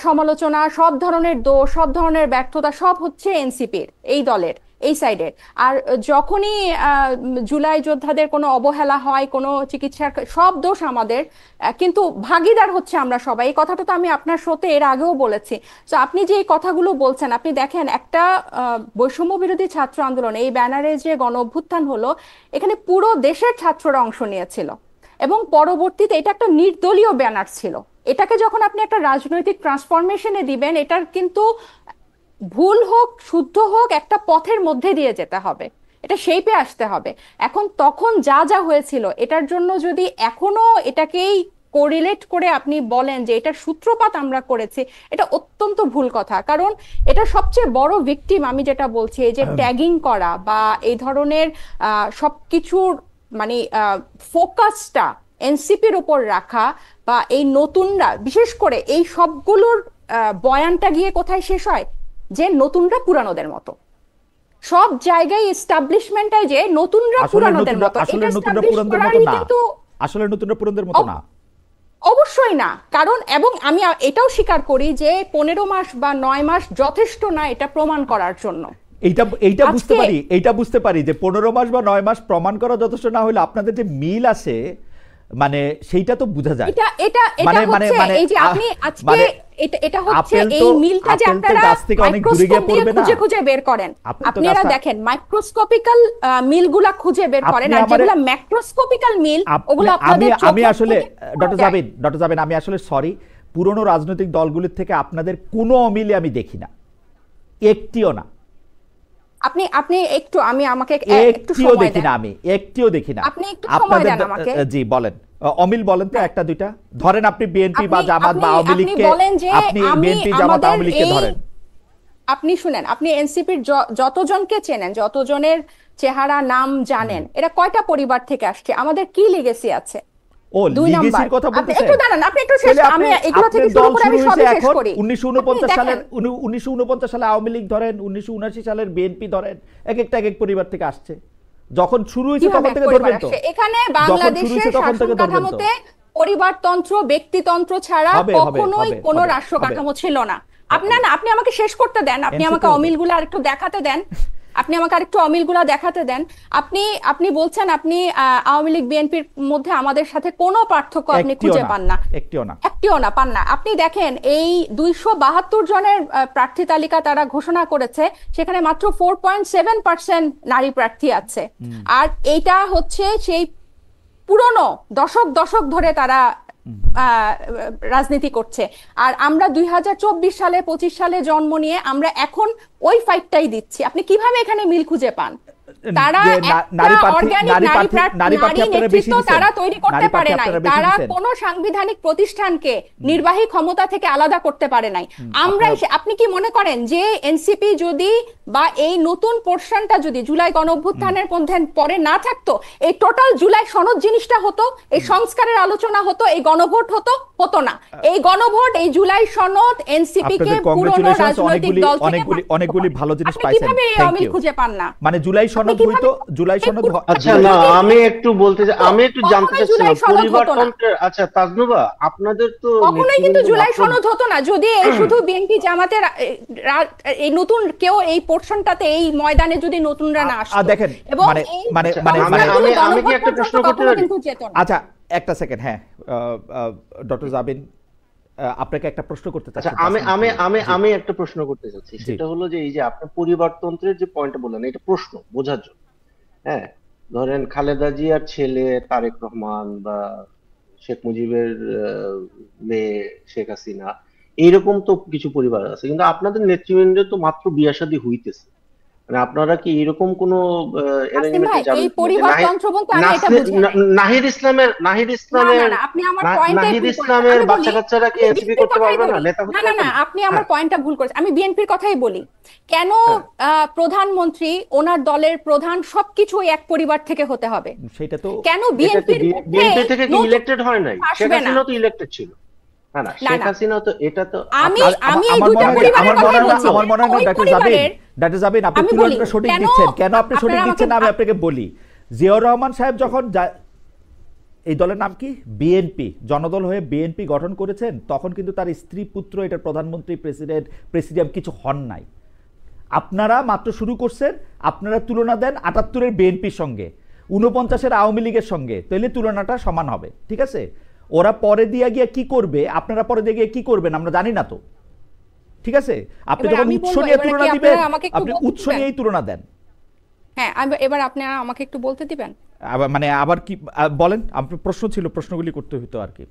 সমালোচনা, সব ধরনের দোষ, সব ধরনের ব্যর্থতা সব হচ্ছে এনসিপির, এই দলের, এই সাইডের। আর যখনই জুলাই যোদ্ধাদের কোনো অবহেলা হয়, কোনো চিকিৎসার, সব দোষ আমাদের, কিন্তু ভাগীদার হচ্ছে আমরা সবাই। এই কথাটা তো আমি আপনার শোতে এর আগেও বলেছি। তো আপনি যে এই কথাগুলো বলছেন, আপনি দেখেন একটা বৈষম্য বিরোধী ছাত্র আন্দোলন, এই ব্যানারে যে গণ অভ্যুত্থান হলো, এখানে পুরো দেশের ছাত্ররা অংশ নিয়েছিল এবং পরবর্তীতে এটা একটা নির্দলীয় ব্যানার ছিল। এটাকে যখন আপনি একটা রাজনৈতিক ট্রান্সফরমেশনে দিবেন, এটার কিন্তু ভুল হোক শুদ্ধ হোক একটা পথের মধ্যে দিয়ে যেতে হবে, এটা শেপে আসতে হবে। এখন তখন যা যা হয়েছিল, এটার জন্য যদি এখনো এটাকেই কোরিলেট করে আপনি বলেন যে এটার সূত্রপাত আমরা করেছি, এটা অত্যন্ত ভুল কথা। কারণ এটা সবচেয়ে বড় ভিকটিম, আমি যেটা বলছি, এই যে ট্যাগিং করা বা এই ধরনের সবকিছুর মানে ফোকাসটা এনসিপির উপর রাখা, বা এই নতুনরা বিশেষ করে এই সবগুলোর বয়ানটা গিয়ে কোথায় শেষ হয়, যে নতুনরা পুরানোদের মতো। সব জায়গায় এস্টাবলিশমেন্টে যে নতুনরা পুরানোদের মতো, আসলে এটা নতুনরা establish পুরানদের মতো করারই না, কিন্তু আসলে নতুনরা পুরানদের মতো না, অবশ্যই না। কারণ এবং আমি এটাও স্বীকার করি যে 15 মাস বা 9 মাস যথেষ্ট না এটা প্রমাণ করার জন্য। এইটা বুঝতে পারি যে 15 মাস বা 9 মাস প্রমাণ করা যথেষ্ট না হলে আপনাদের যে মিল আছে, মানে সেইটা তো বোঝা যায়। এটা এটা এটা হচ্ছে এই যে আপনি আজকে এটা হচ্ছে এই মিলটা যে আপনারা মাইক্রোস্কোপ দিয়ে খুঁজে খুঁজে বের করেন। আপনারা দেখেন মাইক্রোস্কোপিক্যাল মিলগুলা খুঁজে বের করেন, আর যেগুলা ম্যাক্রোস্কোপিক্যাল মিল ওগুলো আপনাদের আমি আসলে ডক্টর জাবিন আমি আসলে সরি, পুরনো রাজনৈতিক দলগুলোর থেকে আপনাদের কোনো অমিলে আমি দেখি না, একটিও না। আপনি একটু আমাকে একটু সময় দেখি দেন। না, আমি একটিও দেখি না। আপনি একটু সময় দেন আমাকে। জি বলেন, অমিল বলেন তো একটা দুইটা ধরেন। আপনি বিএনপি বা জামাত বা আওয়ামী লীগকে, আপনি বিএনপি জামাত আওয়ামী লীগকে ধরেন। আপনি শুনেন, আপনি এনসিপির যতজনকে চেনেন, যতজনের চেহারা নাম জানেন, এরা কয়টা পরিবার থেকে আসছে, আমাদের কি লিগেসি আছে? ও লিগেসির কথা বলতেছেন, একটু দাঁড়ান, আপনি একটু শেষ, আমি এগুলো থেকে শুরু করে আমি সব শেষ করি। 1949 সালে আওয়ামী লীগ ধরেন, 1979 সালের বিএনপি ধরেন, এক এক পরিবার থেকে আসছে। যখন শুরু হয়েছে তখন থেকে ধরবেন তো। এখানে বাংলাদেশের শাসন কাঠামোতে পরিবারতন্ত্র, ব্যক্তিতন্ত্র ছাড়া কখনোই কোনো রাষ্ট্র কাঠামো ছিল না। আপনি আমাকে শেষ করতে দেন, আপনি আমাকে অমিলগুলো আরেকটু দেখাতে দেন, আপনি বলছেন আপনি আওয়ামী লীগ বিএনপির মধ্যে আমাদের সাথে কোনো পার্থক্য আপনি খুঁজে পান না, একটিও না পান না। আপনি দেখেন এই 272 জনের প্রার্থী তালিকা তারা ঘোষণা করেছে, সেখানে মাত্র 4.7% নারী প্রার্থী আছে। আর এইটা হচ্ছে সেই পুরনো দশক ধরে তারা রাজনীতি করছে। আর আমরা 2024 সালে 25 সালে জন্ম নিয়ে আমরা এখন ওই ফাইটটাই দিচ্ছি। আপনি কিভাবে এখানে মিল খুঁজে পান? তারা নারী নেতৃত্ব তারা তৈরি করতে পারে নাই, তারা কোনো সাংবিধানিক প্রতিষ্ঠানকে নির্বাহী ক্ষমতা থেকে আলাদা করতে পারে নাই। আমরা আপনি কি মনে করেন যে এনসিপি যদি বা এই নতুন পোর্শনটা যদি জুলাই গণঅভ্যুত্থানের পরে না থাকতো, এই টোটাল জুলাই সনদ জিনিসটা হতো, এই সংস্কারের আলোচনা হতো, এই গণভোট হতো না। এই গণভোট, এই জুলাই সনদ এনসিপি কে পুরনো রাজনৈতিক দল থেকে অনেকগুলি ভালো জিনিস পাইছেন, কিভাবে অমিল খুঁজে পান না? মানে জুলাই সনদ সনদ হইতো, জুলাই সনদ আচ্ছা না, আমি একটু জানতে চাচ্ছিলাম পরিবারতন্ত্রের। আচ্ছা তাজনুবা, আপনাদের তো কখনোই কিন্তু জুলাই সনদ হতো না যদি এই শুধু বিএনপি জামাতের এই নতুন কেউ এই পোর্শনটাতে এই ময়দানে যদি নতুনরা না আসতো। দেখেন আমি কি একটা প্রশ্ন করতে পারি? আচ্ছা একটা সেকেন্ড, হ্যাঁ ডক্টর জাবিন আপনাকে একটা প্রশ্ন করতে চাচ্ছি। আমি একটা প্রশ্ন করতে চাচ্ছি, সেটা হলো যে এই যে আপনি পরিবারতন্ত্রের যে পয়েন্টটা বললেন, এটা প্রশ্ন বোঝার জন্য। হ্যাঁ, ধরেন খালেদা জিয়ার ছেলে তারেক রহমান বা শেখ মুজিবের মেয়ে শেখ হাসিনা, এইরকম তো কিছু পরিবার আছে, কিন্তু আপনাদের নেতৃবৃন্দের তো মাত্র বিয়ে শাদী হইতেছে। মানে আপনারা কি এরকম কোন অ্যারেঞ্জমেন্টে যাবেন? এই পরিবারতন্ত্র বলতে আমি এটা বুঝি না। নাহিদ ইসলামের বাচ্চা কাচ্চারা কি এনসিপি করতে পারবে না? না, আপনি আমার পয়েন্টটা ভুল করেছেন। আমি বিএনপির কথাই বলি। কেন প্রধানমন্ত্রী, ওনার দলের প্রধান সবকিছু এক পরিবার থেকে হতে হবে? সেটা তো কেন বিএনপি থেকে কি ইলেক্টেড হয় নাই? শেখ হাসিনা তো ইলেক্টেড ছিল। শেখ হাসিনা তো, এটা তো আমি এই দুটো পরিবারের কথা বলছি। আমার মনে হয় ডক্টর জাবিন আপনি তুলনাটা সঠিক দিচ্ছেন। কেন আপনি সঠিক দিচ্ছেন আমি আপনাকে বলি। জিয়াউর রহমান সাহেব যখন এই দলের নাম কি বিএনপি, জনদল হয়ে বিএনপি গঠন করেছেন, তখন কিন্তু তার স্ত্রী পুত্র এটার প্রধানমন্ত্রী, প্রেসিডেন্ট, প্রেসিডিয়াম কিছু হন নাই। আপনারা মাত্র শুরু করছেন, আপনারা তুলনা দেন ৭৮-এর বিএনপির সঙ্গে, ৪৯-এর আওয়ামী লীগের সঙ্গে, তাহলে তুলনাটা সমান হবে, ঠিক আছে? ওরা পরে দিয়ে গিয়ে কি করবে, আপনারা পরে দিয়ে গিয়ে কি করবেন আমরা জানি না তো, ঠিক আছে? আপনি যখন উৎস নিয়ে তুলনা দিবেন, আপনি উৎস নিয়েই তুলনা দেন। হ্যাঁ, এবার আপনি আমাকে একটু বলতে দিবেন। আবার কি বলেন? আপনার প্রশ্ন ছিল, প্রশ্নগুলি করতে হতো আর কি।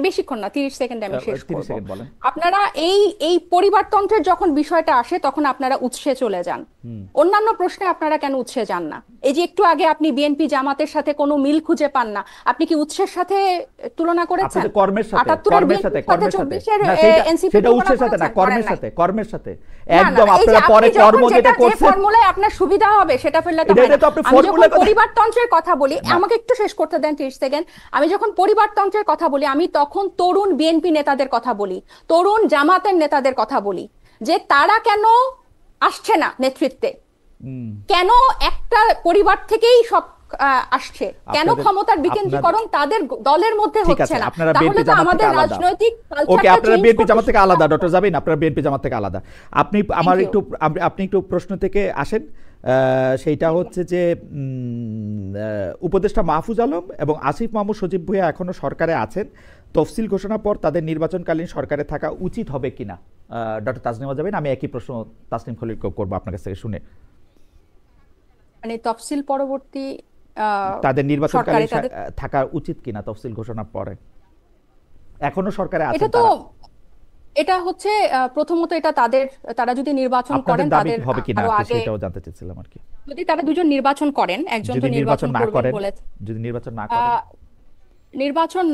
বেশিক্ষণ না, 30 সেকেন্ডে আমি শেষ করব। আপনারা এই পরিবারতন্ত্রের যখন বিষয়টা আসে তখন আপনারা উৎসে চলে যান, অন্যান্য প্রশ্নে আপনারা কেন উৎসে যান না? এই যে একটু আগে আপনি বিএনপি জামাতের সাথে কোনো মিল খুঁজে পান না, আপনি কি উৎসের সাথে তুলনা করেছেন? কর্মের সাথে সেটা উৎসের সাথে না, কর্মের সাথে একদম। আপনারা পরে কর্ম যেটা করছেন, ফর্মুলায় আপনার সুবিধা হবে সেটা ফেললে তো হয় না। আমি যখন পরিবারতন্ত্রের কথা বলি, আমাকে একটু শেষ করতে দেন 30 সেকেন্ড। আমি যখন পরিবারতন্ত্রের কথা বলি, আমি তখন তরুণ বিএনপি নেতাদের কথা বলি, তরুণ জামাতের নেতাদের কথা বলি, যে তারা কেন আসছে না নেতৃত্বে, কেন একটা পরিবার থেকেই সব আসছে, কেন ক্ষমতার বিকেন্দ্রীকরণ তাদের দলের মধ্যে হচ্ছে না? তাহলে তো আমাদের রাজনৈতিক ওকে, আপনারা বিএনপি জামাত থেকে আলাদা, ডক্টর জাবিন আপনারা বিএনপি জামাত থেকে আলাদা। আপনি একটু প্রশ্ন থেকে আসেন। সেইটা হচ্ছে যে উপদেষ্টা মাহফুজ আলম এবং আসিফ মাহমুদ সজীব ভুঁইয়া এখনো সরকারে আছেন, তফসিল ঘোষণার পর তাদের নির্বাচনকালীন সরকারে থাকা উচিত হবে কিনা? ডক্টর তাসনিমা জাবিন, আমি একই প্রশ্ন তাসনিম খলিল করবো আপনার কাছ থেকে শুনে। মানে তফসিল পরবর্তী তাদের নির্বাচনকালীন থাকা উচিত কিনা তফসিল ঘোষণার পরে? এখনো সরকারে আছে, এটা হচ্ছে প্রথমত এটা তারা যদি নির্বাচন করেন তাদের হবে কিনা সেটাও জানতে চাইছিলাম আর কি। যদি তারা দুজন নির্বাচন করেন, একজন তো নির্বাচন করবেন বলেছে, যদি নির্বাচন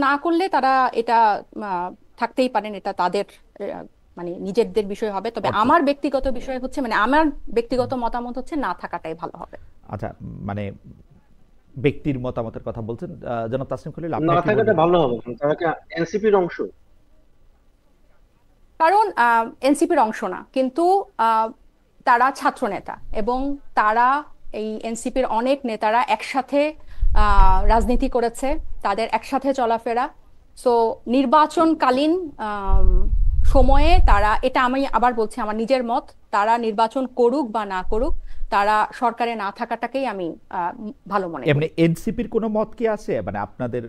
না করলে তারা এটা থাকতেই পারেন, এটা তাদের মানে নিজেদের বিষয় হবে। তবে আমার ব্যক্তিগত বিষয় হচ্ছে, মানে আমার ব্যক্তিগত মতামত হচ্ছে না থাকাটাই ভালো হবে। আচ্ছা, মানে ব্যক্তির মতামতের কথা বলছেন জনাব তাসনিম খলিল, আপনি না থাকাটা ভালো হবে, তারা কি এনসিপির অংশ? কারণ এনসিপির অংশ না, কিন্তু তারা ছাত্র নেতা এবং তারা এই এনসিপির অনেক নেতারা একসাথে রাজনীতি করেছে, তাদের একসাথে চলাফেরা। সো নির্বাচনকালীন সময়ে তারা, এটা আমি আবার বলছি আমার নিজের মত, তারা নির্বাচন করুক বা না করুক, তারা সরকারে না থাকাটাকেই আমি ভালো মনে করি। এমনি এনসিপির কোনো মত কি আছে, মানে আপনাদের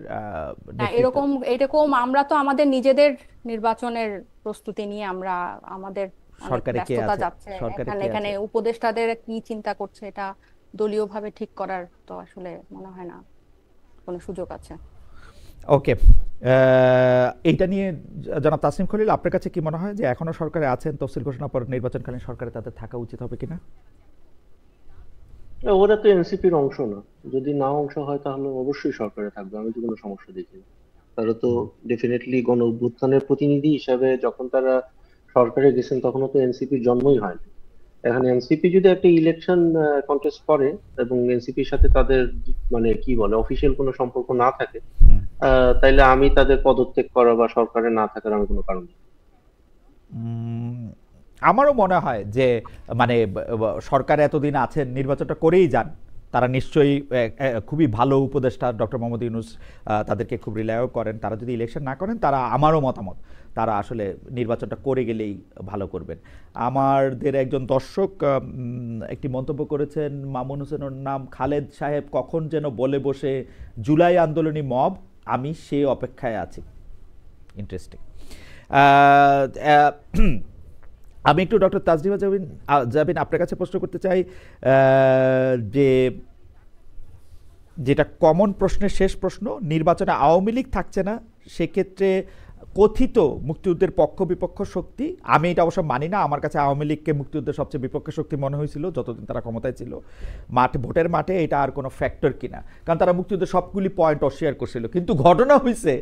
এরকম আমরা তো আমাদের নিজেদের নির্বাচনের প্রস্তুতি নিয়ে আমরা আমাদের সরকারে কে আছে, যাচ্ছে এখানে উপদেষ্টাদের কি চিন্তা করছে এটা দলীয়ভাবে ঠিক করার তো আসলে মনে হয় না কোনো সুযোগ আছে। ওকে, এইটা নিয়ে জনাব তাসনিম খলিল, আপনার কাছে কি মনে হয় যে এখনো সরকারে আছেন, তফসিল ঘোষণার পর নির্বাচনকালীন সরকারে তাদের থাকা উচিত হবে কিনা? ওরা তো এনসিপির অংশ না, যদি না অংশ হয় তাহলে অবশ্যই সরকারে থাকবে, আমি তো কোনো সমস্যা দেখি না। তারা তো ডেফিনেটলি গণ অভ্যুত্থানের প্রতিনিধি হিসাবে যখন তারা সরকারে গেছেন তখনও তো এনসিপির জন্মই হয়নি। এখন এনসিপি যদি একটা ইলেকশন কন্টেস্ট করে এবং এনসিপির সাথে তাদের মানে কি বলে অফিসিয়াল কোনো সম্পর্ক না থাকে, তাইলে আমি তাদের পদত্যাগ করা বা সরকারে না থাকার আমি কোনো কারণ নেই। আমারও মনে হয় যে মানে সরকার এতদিন আছেন, নির্বাচনটা করেই যান। তারা নিশ্চয়ই খুবই ভালো উপদেষ্টা ডক্টর মোহাম্মদ ইউনূস, তাদেরকে খুব রিলায়ও করেন। তারা যদি ইলেকশন না করেন, তারা, আমারও মতামত, তারা আসলে নির্বাচনটা করে গেলেই ভালো করবেন। আমাদের একজন দর্শক একটি মন্তব্য করেছেন, মামুন হোসেনের নাম, খালেদ সাহেব কখন যেন বলে বসে জুলাই আন্দোলনী মব, আমি সে অপেক্ষায় আছি। ইন্টারেস্টিং। আমি একটু ডক্টর তাসনিমা জাবিন আপনার কাছে প্রশ্ন করতে চাই, যে যেটা কমন প্রশ্নের শেষ প্রশ্ন, নির্বাচনে আওয়ামী লীগ থাকছে না, সেক্ষেত্রে কথিত মুক্তিযুদ্ধের পক্ষ বিপক্ষ শক্তি, আমি এটা অবশ্য মানি না, আমার কাছে আওয়ামী লীগকে মুক্তিযুদ্ধের সবচেয়ে বিপক্ষ শক্তি মনে হয়েছিল যতদিন তারা ক্ষমতায় ছিল। ভোটের মাঠে এটা আর কোনো ফ্যাক্টর কিনা, কারণ তারা মুক্তিযুদ্ধের সবগুলি পয়েন্ট অস্বীকার করছিল। কিন্তু ঘটনা হয়েছে,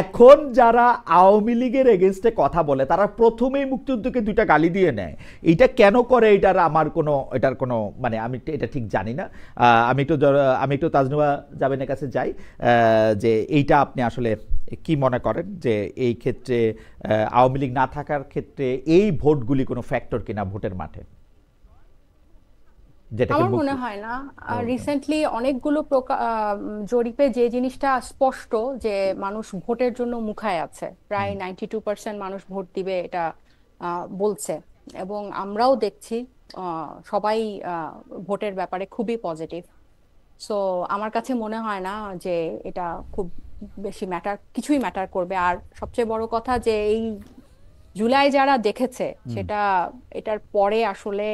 এখন যারা আওয়ামী লীগের এগেনস্টে কথা বলে, তারা প্রথমেই মুক্তিযুদ্ধকে দুইটা গালি দিয়ে নেয়। এইটা কেন করে, এটার কোনো মানে আমি এটা ঠিক জানি না। আমি একটু তাসনিমা জাবিনের কাছে যাই, যে এইটা আপনি আসলে কি মনে করেন, যে এই ক্ষেত্রে আওয়ামী লীগ না থাকার ক্ষেত্রে এই ভোটগুলি কোনো ফ্যাক্টর কিনা ভোটের মাঠে, যেটাকে আমার মনে হয় না। রিসেন্টলি অনেকগুলো জরিপে যে জিনিসটা স্পষ্ট, যে মানুষ ভোটের জন্য মুখায় আছে, প্রায় 92% মানুষ ভোট দিবে এটা বলছে। এবং আমরাও দেখছি সবাই ভোটের ব্যাপারে খুবই পজিটিভ। সো আমার কাছে মনে হয় না যে এটা খুব বেশি কিছুই ম্যাটার করবে। আর সবচেয়ে বড় কথা যে এই জুলাই যারা দেখেছে, সেটা এটার পরে আসলে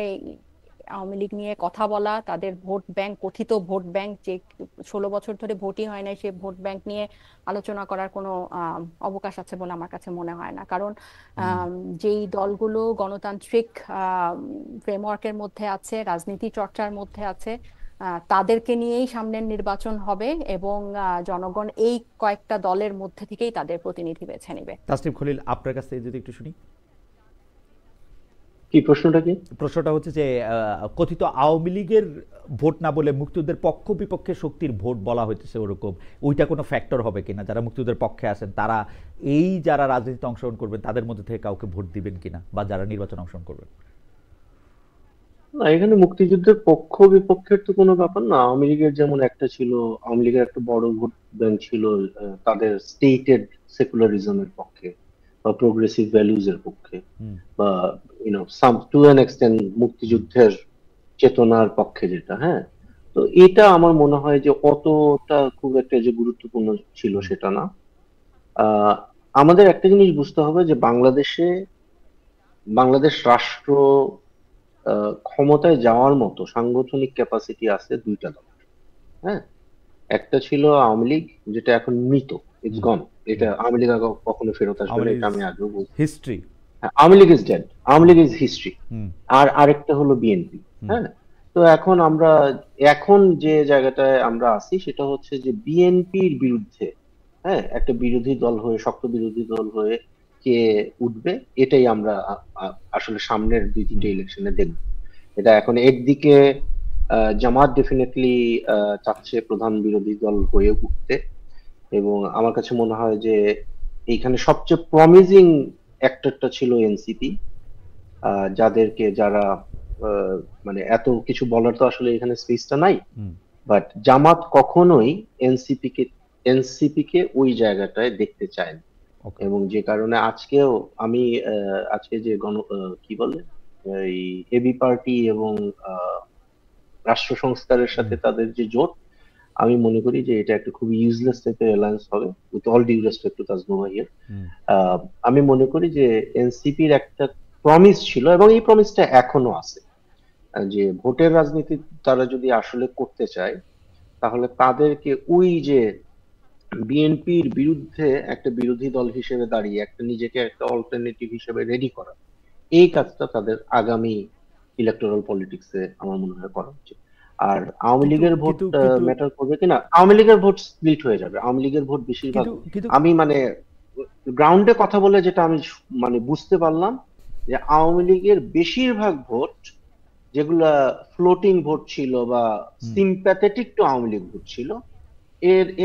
আওয়ামী লীগ নিয়ে কথা বলা, তাদের ভোট ব্যাংক, কথিত ভোট ব্যাংক, যে 16 বছর ধরে ভোটই হয় নাই, সেই ভোট ব্যাংক নিয়ে আলোচনা করার কোনো অবকাশ আছে বলে আমার কাছে মনে হয় না। কারণ যেই দলগুলো গণতান্ত্রিক ফ্রেমওয়ার্কের মধ্যে আছে, রাজনীতি চর্চার মধ্যে আছে, তাদেরকে নিয়েই সামনের নির্বাচন হবে, এবং জনগণ এই কয়েকটা দলের মধ্যে থেকেই তাদের প্রতিনিধি বেছে নেবে। তাসনিম খলিল, আপনার কাছ থেকে যদি একটু শুনি। কি প্রশ্নটা কি? প্রশ্নটা হচ্ছে যে কথিত আওয়ামী লীগের ভোট না বলে মুক্তিযুদ্ধের পক্ষ বিপক্ষে শক্তির ভোট বলা হইতেছে, ওরকম ওইটা কোনো ফ্যাক্টর হবে কিনা, যারা মুক্তিযুদ্ধের পক্ষে আছেন তারা যারা রাজনীতিতে অংশগ্রহণ করবেন তাদের মধ্যে থেকে কাউকে ভোট দিবেন কিনা, বা যারা নির্বাচন অংশগ্রহণ করবেন? না, এখানে মুক্তিযুদ্ধের পক্ষ বিপক্ষের তো কোনো ব্যাপার না। আওয়ামী লীগের যেমন একটা ছিল, আওয়ামী লীগের একটা বড় ভোট ব্যাংক ছিল তাদের স্টেটেড সেকুলারিজমের পক্ষে বা প্রোগ্রেসিভ ভ্যালুজ এর পক্ষে, বা সাম টু অ্যান এক্সটেন্ট মুক্তিযুদ্ধের চেতনার পক্ষে, যেটা, হ্যাঁ। তো এটা আমার মনে হয় যে অতটা খুব একটা যে গুরুত্বপূর্ণ ছিল সেটা না। আমাদের একটা জিনিস বুঝতে হবে যে বাংলাদেশ রাষ্ট্র ক্ষমতায় যাওয়ার মতো সাংগঠনিক ক্যাপাসিটি আছে দুইটা দল, হ্যাঁ। একটা ছিল আওয়ামী লীগ, যেটা এখন মৃত, ইটস গন। এটা আওয়ামী লীগ কখনো ফেরত আসবে না, এটা আমি আগেও বলছি। History, Awami League is dead, Awami League is history. আর আরেকটা হলো বিএনপি, হ্যাঁ। তো এখন যে জায়গাটায় আমরা আছি সেটা হচ্ছে যে বিএনপির বিরুদ্ধে, হ্যাঁ, একটা বিরোধী দল হয়ে, শক্ত বিরোধী দল হয়ে কে উঠবে, এটাই আমরা আসলে সামনের 2-3টে ইলেকশনে দেখব। এটা এখন একদিকে জামাত ডেফিনেটলি চাচ্ছে প্রধান বিরোধী দল হয়ে উঠতে, এবং আমার কাছে মনে হয় যে এইখানে সবচেয়ে প্রমিজিং অ্যাক্টরটা ছিল এনসিপি, যারা মানে এত কিছু বলার তো আসলে এখানে স্পেসটা নাই, বাট জামাত কখনোই এনসিপি কে ওই জায়গাটায় দেখতে চায় না। এবং যে কারণে আজকে যে কি বলে এই এবি পার্টি এবং রাষ্ট্র সংস্কারের সাথে তাদের যে জোট, আমি মনে করি যে এটা একটা খুব ইউজলেস টাইপের অ্যালায়েন্স হবে, with all due respect to Tajnuva here. আমি মনে করি যে এনসিপির একটা প্রমিস ছিল, এবং এই প্রমিসটা এখনো আছে, যে ভোটের রাজনীতি তারা যদি আসলে করতে চায়, তাহলে তাদেরকে ওই যে বিএনপির বিরুদ্ধে একটা বিরোধী দল হিসেবে দাঁড়িয়ে নিজেকে একটা অল্টারনেটিভ হিসেবে রেডি করা, এই কাজটা তাদের আগামী ইলেকটোরাল পলিটিক্সে আমার মনে হয় করা উচিত। আর আওয়ামী লীগের ভোট ম্যাটার করবে কিনা, আওয়ামী লীগের ভোট স্প্লিট হয়ে যাবে। আওয়ামী লীগের ভোট বেশিরভাগ, আমি মানে গ্রাউন্ডে কথা বলে যেটা আমি মানে বুঝতে পারলাম, যে আওয়ামী লীগের বেশিরভাগ ভোট, যেগুলা ফ্লোটিং ভোট ছিল বা sympathetic two Awami League vote ছিল,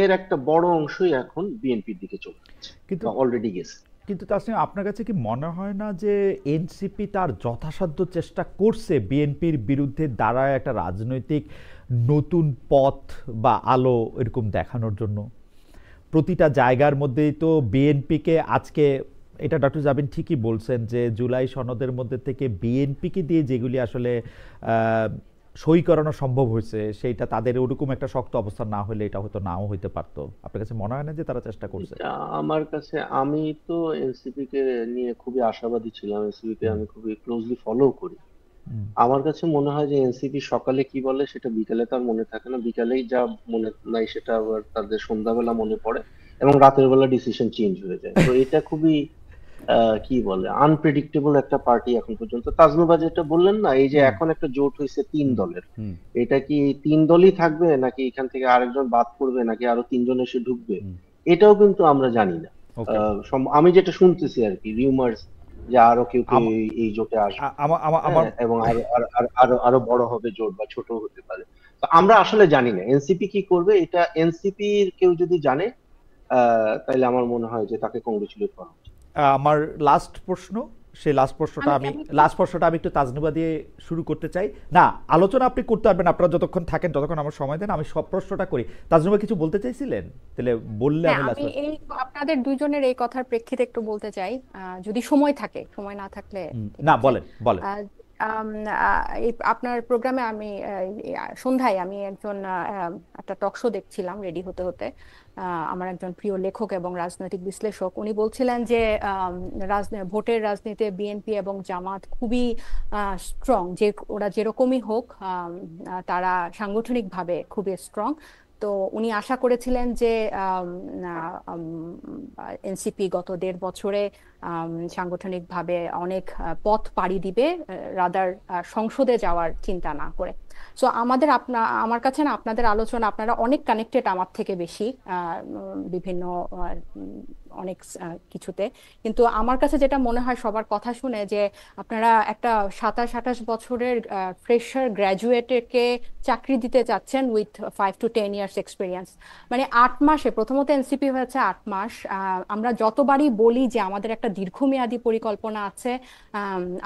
এর একটা বড় অংশই এখন বিএনপির দিকে চলে যাচ্ছে, কিন্তু অলরেডি গেছে। কিন্তু তাসনিম, আপনার কাছে কি মনে হয় না যে এনসিপি তার যথাসাধ্য চেষ্টা করছে বিএনপির বিরুদ্ধে দাঁড়ায় একটা রাজনৈতিক নতুন পথ বা আলো এরকম দেখানোর জন্য? প্রতিটা জায়গার মধ্যেই তো বিএনপিকে আজকে, এটা ডক্টর জাবিন ঠিকই বলছেন যে জুলাই সনদের মধ্যে থেকে বিএনপিকে দিয়ে যেগুলি আসলে সই করানো সম্ভব হয়েছে, সেইটা তাদের ওরকম একটা শক্ত অবস্থান না হলে এটা হয়তো নাও হইতে পারতো। আপনার কাছে মনে হয় না যে তারা চেষ্টা করছে? আমার কাছে, আমি তো এনসিপি কে নিয়ে খুবই আশাবাদী ছিলাম, এনসিপি কে হুম, আমি খুবই ক্লোজলি ফলো করি। হুম, আমার কাছে মনে হয় যে এনসিপি সকালে কি বলে সেটা বিকালে তার মনে থাকে না, বিকালেই যা মনে নাই সেটা আবার তাদের সন্ধ্যাবেলা মনে পড়ে, এবং রাতের বেলা ডিসিশন চেঞ্জ হয়ে যায়। তো এটা খুবই কি বলে আনপ্রেডিক্টেবল একটা পার্টি এখন পর্যন্ত। তাজনুবা যেটা বললেন না, এই যে হুম, এখন একটা জোট হয়েছে তিন হুম, দলের, হুম, এটা কি এই তিন দলই থাকবে, নাকি এখান থেকে আরেকজন বাদ পড়বে, নাকি আরো তিনজন এসে ঢুকবে, হুম। এটাও কিন্তু আমরা জানি না। ওকে। আমি যেটা শুনতেছি আর কি, রিউমার্স, যে আরো কেউ কেউ এই জোটে আসবে। আমার আমার আমার হ্যাঁ, এবং আরো আরো আরো আরো আরো বড় হবে জোট, বা ছোট হতে পারে। তো আমরা আসলে জানি না এনসিপি কি করবে, এটা এনসিপির কেউ যদি জানে তাহলে আমার মনে হয় যে তাকে কংগ্রেচুলেট করা উচিত। আমার লাস্ট প্রশ্ন, সেই আমি লাস্ট প্রশ্নটা আমি একটু তাজনুবা দিয়ে শুরু করতে চাই। না, আলোচনা আপনি করতে পারবেন, আপনারা যতক্ষণ থাকেন ততক্ষণ আমার সময় দেন, আমি সব প্রশ্নটা করি। তাজনুবা কিছু বলতে চাইছিলেন? তাহলে বললে হ্যাঁ, আমি আমি লাস্ট। এই আপনাদের দুইজনের এই কথার প্রেক্ষিতে একটু বলতে চাই, যদি সময় থাকে, সময় না থাকলে ঠিক না, আছে। বলেন বলেন। আহ, এই আপনার প্রোগ্রামে আমি সন্ধ্যায় আমি একজন একটা টক শো দেখছিলাম রেডি হতে হতে। আমার একজন প্রিয় লেখক এবং রাজনৈতিক বিশ্লেষক, উনি বলছিলেন যে ভোটের রাজনীতিতে বিএনপি এবং জামাত খুবই স্ট্রং, যে ওরা যেরকমই হোক তারা সাংগঠনিকভাবে খুবই স্ট্রং। তো উনি আশা করেছিলেন যে এনসিপি গত 1.5 বছরে সাংগঠনিকভাবে অনেক পথ পাড়ি দিবে, রাদার সংসদে যাওয়ার চিন্তা না করে। সো আমার কাছে না আপনাদের আলোচনা, আপনারা অনেক কানেক্টেড আমার থেকে বেশি বিভিন্ন উম, অনেক কিছুতে। কিন্তু আমার কাছে যেটা মনে হয় সবার কথা শুনে, যে আপনারা একটা 27-28 বছরের ফ্রেশার গ্র্যাজুয়েটকে চাকরি দিতে চাচ্ছেন উইথ 5 to 10 years এক্সপিরিয়েন্স। মানে 8 মাসে, প্রথমত এনসিপি হয়েছে 8 মাস। আমরা যতবারই বলি যে আমাদের একটা দীর্ঘমেয়াদী পরিকল্পনা আছে,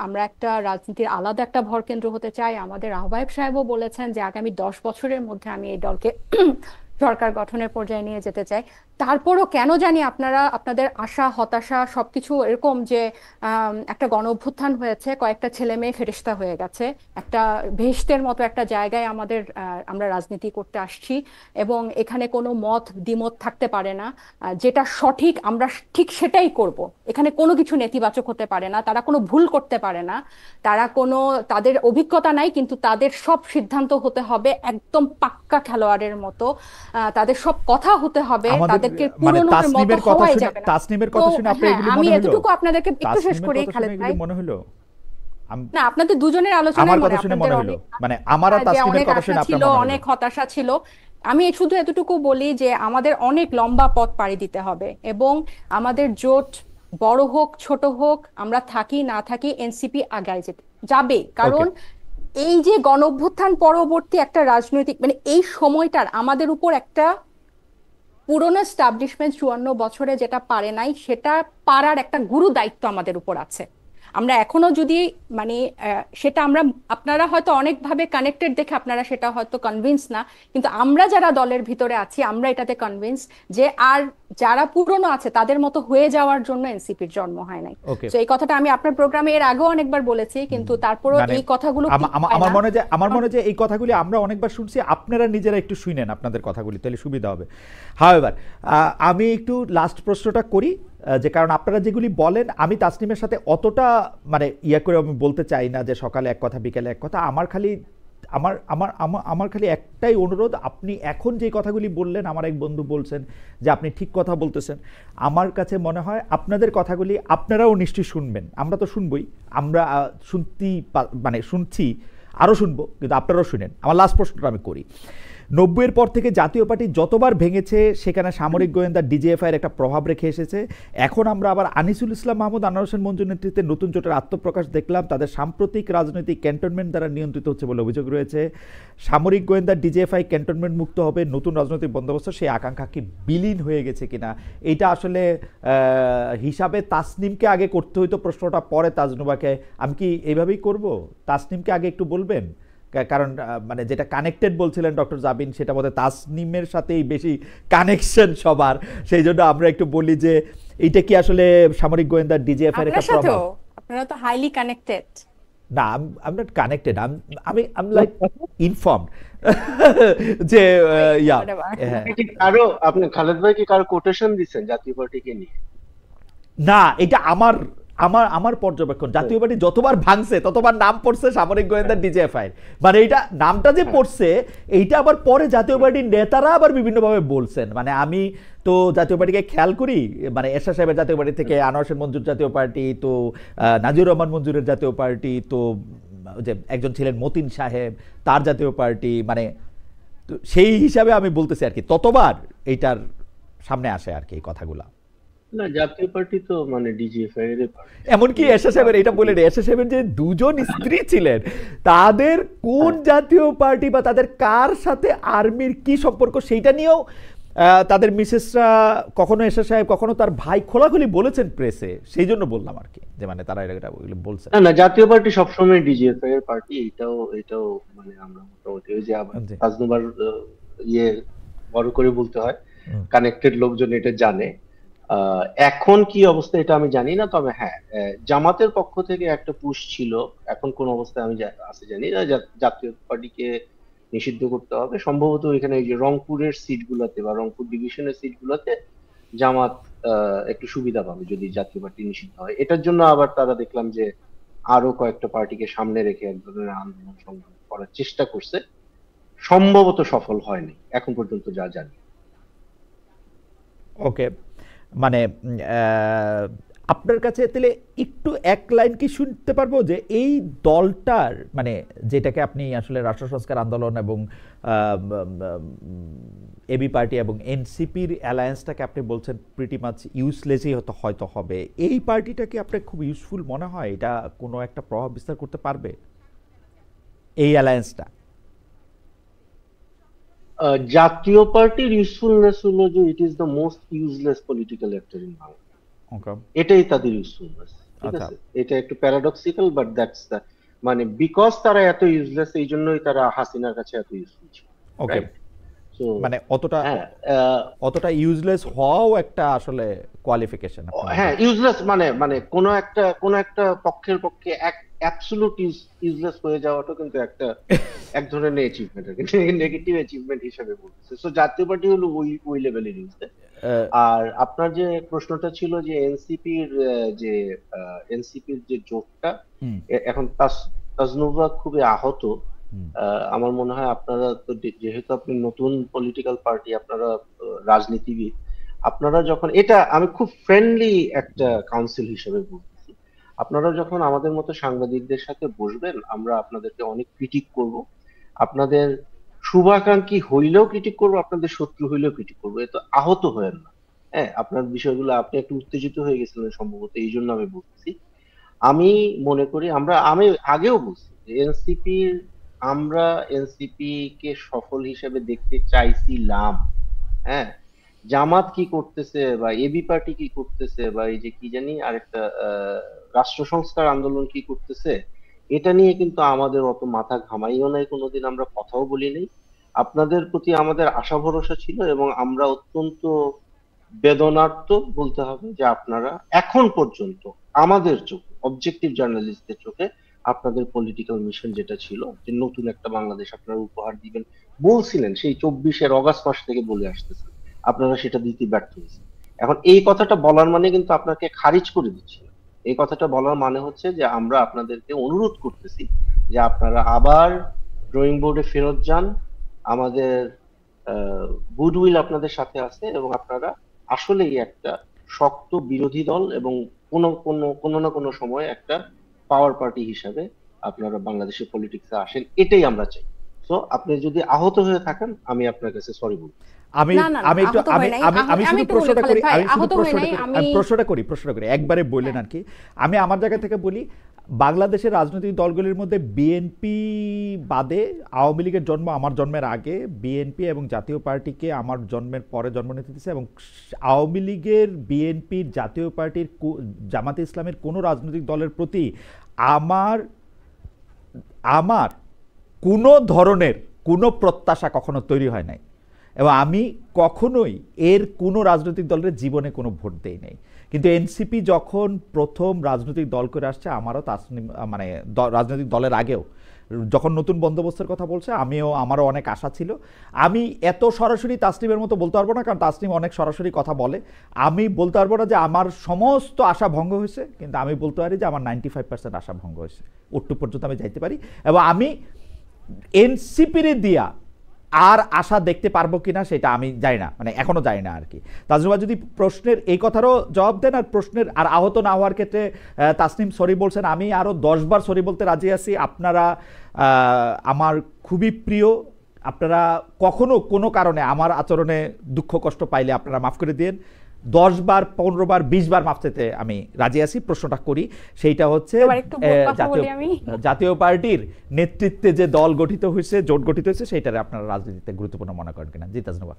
আমরা একটা রাজনীতির আলাদা একটা ভরকেন্দ্র হতে চাই, আমাদের আহ্বায়ক সাহেবও বলেছেন যে আগামী 10 বছরের মধ্যে আমি এই দলকে সরকার গঠনের পর্যায়ে নিয়ে যেতে চাই। তারপরও কেন জানি আপনারা আপনাদের আশা হতাশা সবকিছু এরকম, যে একটা গণ অভ্যুত্থান হয়েছে, কয়েকটা ছেলে মেয়ে ফেরেশতা হয়ে গেছে, একটা বেহেশতের মতো একটা জায়গায় আমরা রাজনীতি করতে আসছি, এবং এখানে কোনো মত দ্বিমত থাকতে পারে না। যেটা সঠিক আমরা ঠিক সেটাই করব। এখানে কোনো কিছু নেতিবাচক হতে পারে না, তারা কোনো ভুল করতে পারে না, তাদের অভিজ্ঞতা নাই, কিন্তু তাদের সব সিদ্ধান্ত হতে হবে একদম পাক্কা খেলোয়াড়ের মতো, তাদের সব কথা হতে হবে, আমাদের তাদেরকে মানে পুরনোর মতো হওয়াই যাবে না। তাসনিমের তো কথা শুনে আপনার হ্যাঁ, এগুলি আমি মনে হলো? এতটুকু আপনাদেরকে একটু শেষ তাসনিমের করি কথা শুনে খালেদ এগুলি ভাই। মনে হলো? না, আপনাদের দুজনের আলোচনায় আমার মনে, কথা শুনে আপনাদের মনে হলো, অনেক মানে আমার আর যে তাসনিমের অনেক কথা আশা শুনে আপনার ছিল, মনে হলো? অনেক হতাশা ছিল। আমি শুধু এতটুকু বলি যে আমাদের অনেক লম্বা পথ পাড়ি দিতে হবে, এবং আমাদের জোট বড় হোক ছোট হোক, আমরা থাকি না থাকি, এনসিপি আগায় যাবে। ওকে। কারণ এই যে গণঅভ্যুত্থান পরবর্তী একটা রাজনৈতিক, মানে এই সময়টার আমাদের উপর একটা পুরনো এস্টাবলিশমেন্ট 54 বছরে যেটা পারে নাই, সেটা পারার একটা গুরু দায়িত্ব আমাদের উপর আছে। আমরা এখনো যদি মানে সেটা আমরা, আপনারা হয়তো অনেকভাবে কানেক্টেড দেখে আপনারা সেটা হয়তো কনভিন্স না, কিন্তু আমরা যারা দলের ভিতরে আছি আমরা এটাতে কনভিন্স, যে আর যারা পুরনো আছে তাদের মতো হয়ে যাওয়ার জন্য এনসিপির জন্ম হয় নাই। ওকে। তো এই কথাটা আমি আপনার প্রোগ্রামে এর আগেও অনেকবার বলেছি, কিন্তু তারপরও মানে এই কথাগুলো ঠিক হয় আমার না। মনে হয় যে এই কথাগুলি আমরা অনেকবার শুনছি, আপনারা নিজেরা একটু শুনেন আপনাদের কথাগুলি, তাহলে সুবিধা হবে। হাওয়েভার, আমি একটু লাস্ট প্রশ্নটা করি, যে কারণ আপনারা যেগুলি বলেন আমি তাসনিমের সাথে অতটা মানে করে আমি বলতে চাই না যে সকালে এক কথা বিকেলে এক কথা। আমার খালি একটাই অনুরোধ, আপনি এখন যে কথাগুলি বললেন, আমার এক বন্ধু বলছেন যে আপনি ঠিক কথা বলতেছেন, আমার কাছে মনে হয় আপনাদের কথাগুলি আপনারাও নিশ্চয়ই শুনবেন, আমরা তো শুনবই, আমরা শুনছি, আরও শুনবো, কিন্তু আপনারাও শুনেন। আমার লাস্ট প্রশ্নটা আমি করি, 90-এর পর থেকে জাতীয় পার্টি যতবার ভেঙেছে সেখানে সামরিক গোয়েন্দা ডিজিএফআই এর একটা প্রভাব রেখে এসেছে। এখন আমরা আবার আনিসুল ইসলাম মাহমুদ, আনোয়ার হোসেন মঞ্জুর নেতৃত্বে নতুন জোটের আত্মপ্রকাশ দেখলাম। তাদের সাম্প্রতিক রাজনৈতিক ক্যান্টনমেন্ট দ্বারা নিয়ন্ত্রিত হচ্ছে বলে অভিযোগ রয়েছে। সামরিক গোয়েন্দা ডিজিএফআই ক্যান্টনমেন্ট মুক্ত হবে, নতুন রাজনৈতিক বন্দোবস্ত, সেই আকাঙ্ক্ষা কি বিলীন হয়ে গেছে কিনা, এটা আসলে হিসাবে তাসনিমকে আগে করতে হইতো, প্রশ্নটা পরে তাজনুবাকে। আমি কি এইভাবেই করব? তাসনিমকে আগে একটু বলবেন, কারণ মানে যেটা কানেক্টেড বলছিলেন ডক্টর জাবিন, সেটা বোধহয় তাসনিমের সাথেই বেশি কানেকশন সবার, সেই জন্য আমরা একটু বলি যে এইটা কি আসলে সামরিক গোয়েন্দা ডিজিএফআই এর একটা প্রভাব? আপনারা তো হাইলি কানেক্টেড। না, আই নট কানেক্টেড, আমি লাইক ইনফর্মড যে ইয়া। আরো আপনি খালেদ ভাই কি কারো কোটেশন দিচ্ছেন জাতীয় পার্টিকে নিয়ে? না, এটা আমার আমার আমার পর্যবেক্ষণ। জাতীয় পার্টি যতবার ভাঙছে ততবার নাম পড়ছে সামরিক গোয়েন্দা ডিজিএফআই, মানে এইটা নামটা যে পড়ছে এইটা আবার পরে জাতীয় পার্টির নেতারা আবার বিভিন্নভাবে বলছেন। মানে আমি তো জাতীয় পার্টিকে খেয়াল করি, মানে এরশাদ সাহেবের জাতীয় পার্টি থেকে আনোয়ার হোসেন মঞ্জুর জাতীয় পার্টি, তো নাজির রহমান মঞ্জুরের জাতীয় পার্টি, তো যে একজন ছিলেন মতিন সাহেব তার জাতীয় পার্টি, মানে তো সেই হিসাবে আমি বলতেছি আর কি, ততবার এইটার সামনে আসে আর কি এই কথাগুলা। না, জাতীয় পার্টি তো মানে ডিজিএফআই এর পার্টি। এমনকি এরশাদ সাহেবের, এটা বলে এরশাদ সাহেবের যে দুজন স্ত্রী ছিলেন তাদের কোন জাতীয় পার্টি বা তাদের কার সাথে আর্মির কি সম্পর্ক সেইটা নিয়েও তাদের মিসেসরা কখনো এরশাদ সাহেব কখনো তার ভাই খোলাখুলি বলেছেন প্রেসে, সেই জন্য বললাম আর কি, যে মানে তারা এটা বলছে। না না, জাতীয় পার্টি সবসময় ডিজিএফআই এর পার্টি, এটাও মানে আমরা মোটামুটি ওই যে তাজনুবার ইয়ে বড় করে বলতে হয়, কানেক্টেড লোকজন এটা জানে। এখন কি অবস্থা এটা আমি জানি না, তবে হ্যাঁ জামাতের পক্ষ থেকে একটা পুশ ছিল, এখন কোন অবস্থায় আমি আছে জানি না, জাতীয় পার্টিকে নিষিদ্ধ করতে হবে সম্ভবত। এখানে এই যে রংপুরের সিট গুলাতে বা রংপুর ডিভিশনের সিট গুলাতে জামাত একটু সুবিধা পাবে যদি জাতীয় পার্টি নিষিদ্ধ হয়। এটার জন্য আবার তারা দেখলাম যে আরো কয়েকটা পার্টিকে সামনে রেখে এক ধরনের আন্দোলন সংগ্রাম করার চেষ্টা করছে, সম্ভবত সফল হয়নি এখন পর্যন্ত যা জানি। ওকে, মানে আপনার কাছে তাহলে একটু এক লাইন কি শুনতে পারবো যে এই দলটার, মানে যেটাকে আপনি আসলে রাষ্ট্র সংস্কার আন্দোলন এবং এবি পার্টি এবং এনসিপির অ্যালায়েন্সটাকে আপনি বলছেন প্রিটি মাচ ইউজলেসই হয়তো হবে, এই পার্টিটা কি আপনার খুব ইউজফুল মনে হয়? এটা কোনো একটা প্রভাব বিস্তার করতে পারবে এই অ্যালায়েন্সটা? জাতীয় পার্টির ইউজফুলনেস হলো যে it is the most useless political actor in Bangla, এটাই তাদের ইউজফুলনেস। ঠিক আছে, এটা একটু প্যারাডক্সিক্যাল বাট দ্যাটস দ্য, মানে বিকজ তারা এত ইউজলেস এই জন্যই তারা হাসিনার কাছে এত ইউজফুল ছিল। ওকে, মানে অতটা ইউজলেস হওয়াও একটা আসলে কোয়ালিফিকেশন। হ্যাঁ, ইউজলেস মানে কোন একটা পক্ষের পক্ষে অ্যাবসলিউট ইউজলেস হয়ে যাওয়াটা কিন্তু এক ধরনের অ্যাচিভমেন্ট, কিন্তু নেগেটিভ অ্যাচিভমেন্ট হিসেবে বলতেছে। সো জাতীয় পার্টি হলো ওই লেভেলের ইউজলেস। আর আপনার যে প্রশ্নটা ছিল যে এনসিপির যে জোটটা, এখন তাজনুবা খুবই আহত। আমার মনে হয় আপনারা তো যেহেতু আপনি নতুন পলিটিক্যাল পার্টি, আপনারা রাজনীতিবিদ, আপনারা যখন, এটা আমি খুব ফ্রেন্ডলি একটা কাউন্সিল হিসেবে বলতেছি, আপনারা যখন আমাদের মতো সাংবাদিকদের সাথে বসবেন, আমরা আপনাদেরকে অনেক ক্রিটিক করব, আপনাদের শুভাকাঙ্ক্ষী হইলেও ক্রিটিক করবো, আপনাদের শত্রু হইলেও ক্রিটিক করবো, এত আহত হয়েন না। হ্যাঁ, আপনার বিষয়গুলো আপনি একটু উত্তেজিত হয়ে গেছিলেন সম্ভবত, এই জন্য আমি বলতেছি। আমি মনে করি আমি আগেও বলছি যে আমরা এনসিপি কে সফল হিসেবে দেখতে চাইছিলাম। হ্যাঁ, জামাত কি করতেছে বা এবি পার্টি কি করতেছে বা এই যে কি জানি আরেকটা রাষ্ট্র সংস্কার আন্দোলন কি করতেছে, এটা নিয়ে কিন্তু আমাদের অত মাথা ঘামাইও নাই, কোনোদিন আমরা কথাও বলি নাই। আপনাদের প্রতি আমাদের আশা ভরসা ছিল এবং আমরা অত্যন্ত বেদনার্ত বলতে হবে যে আপনারা এখন পর্যন্ত আমাদের চোখে, অবজেক্টিভ জার্নালিস্টদের চোখে, আপনাদের পলিটিক্যাল মিশন যেটা ছিল যে নতুন একটা বাংলাদেশ আপনারা উপহার দিবেন বলছিলেন, সেই 24 অগস্ট মাস থেকে বলে আসতেছেন, আপনারা সেটা দিতে ব্যর্থ হয়েছেন। এখন এই কথাটা বলার মানে কিন্তু আপনাকে খারিজ করে দিচ্ছি। এই কথাটা বলার মানে হচ্ছে যে আমরা আপনাদেরকে অনুরোধ করতেছি যে আপনারা আবার ড্রয়িং বোর্ডে ফেরত যান, আমাদের গুডউইল আপনাদের সাথে আছে এবং আপনারা আসলেই একটা শক্ত বিরোধী দল এবং কোনো না কোনো সময় একটা পাওয়ার পার্টি হিসাবে আপনারা বাংলাদেশের পলিটিক্সে আসেন, এটাই আমরা চাই। তো আপনি যদি আহত হয়ে থাকেন আমি আপনার কাছে সরি বলবো। আমি না না না, আমি একটু আহত আমি হয় নাই, আমি আমি আমি শুধু একটু বলি প্রশ্নটা খালেদ করি, ভাই, আমি শুধু আহত হয় নাই। আমি প্রশ্নটা করি একবারে বললেন আর কি। আমি আমার জায়গা থেকে বলি, বাংলাদেশের রাজনৈতিক দলগুলির মধ্যে বিএনপি বাদে আওয়ামী লীগের জন্ম আমার জন্মের আগে, বিএনপি এবং জাতীয় পার্টিকে আমার জন্মের পরে জন্ম নিতে দিয়েছে, এবং আওয়ামী লীগের, বিএনপির, জাতীয় পার্টির, জামাতে ইসলামের কোনো রাজনৈতিক দলের প্রতি আমার আমার কোনো ধরনের কোনো প্রত্যাশা কখনো তৈরি হয় নাই, এবং আমি কখনোই এর কোনো রাজনৈতিক দলের জীবনে কোনো ভোট দেই নাই। কিন্তু এনসিপি যখন প্রথম রাজনৈতিক দল করে আসছে, আমারও তাসনিম মানে রাজনৈতিক দলের আগেও যখন নতুন বন্দোবস্তের কথা বলছে, আমারও অনেক আশা ছিল। আমি এত সরাসরি তাসনিমের মতো বলতে পারবো না, কারণ তাসনিম অনেক সরাসরি কথা বলে। আমি বলতে পারবো না যে আমার সমস্ত আশা ভঙ্গ হয়েছে, কিন্তু আমি বলতে পারি যে আমার 95% আশা ভঙ্গ হয়েছে, ওটুকু পর্যন্ত আমি যাইতে পারি। এবং আমি এনসিপির দিয়া আর আশা দেখতে পারবো কিনা সেটা আমি জানি না, মানে এখনো জানি না আর কি। তাজরুবা যদি প্রশ্নের এই কথারও জবাব দেন, আর প্রশ্নের আর আহত না হওয়ার ক্ষেত্রে তাসনিম সরি বলছেন, আমি আরও 10 বার সরি বলতে রাজি আছি। আপনারা আমার খুবই প্রিয়, আপনারা কখনো কোনো কারণে আমার আচরণে দুঃখ কষ্ট পাইলে আপনারা মাফ করে দিন। 10 বার, 15 বার, 20 বার মাফ চাইতে আমি রাজি আছি। প্রশ্নটা করি, সেইটা হচ্ছে জাতীয় পার্টির নেতৃত্বে যে দল গঠিত হয়েছে, জোট গঠিত হয়েছে, সেইটারে আপনারা রাজনীতিতে গুরুত্বপূর্ণ মনে করেন কিনা? জি তাজনুবা।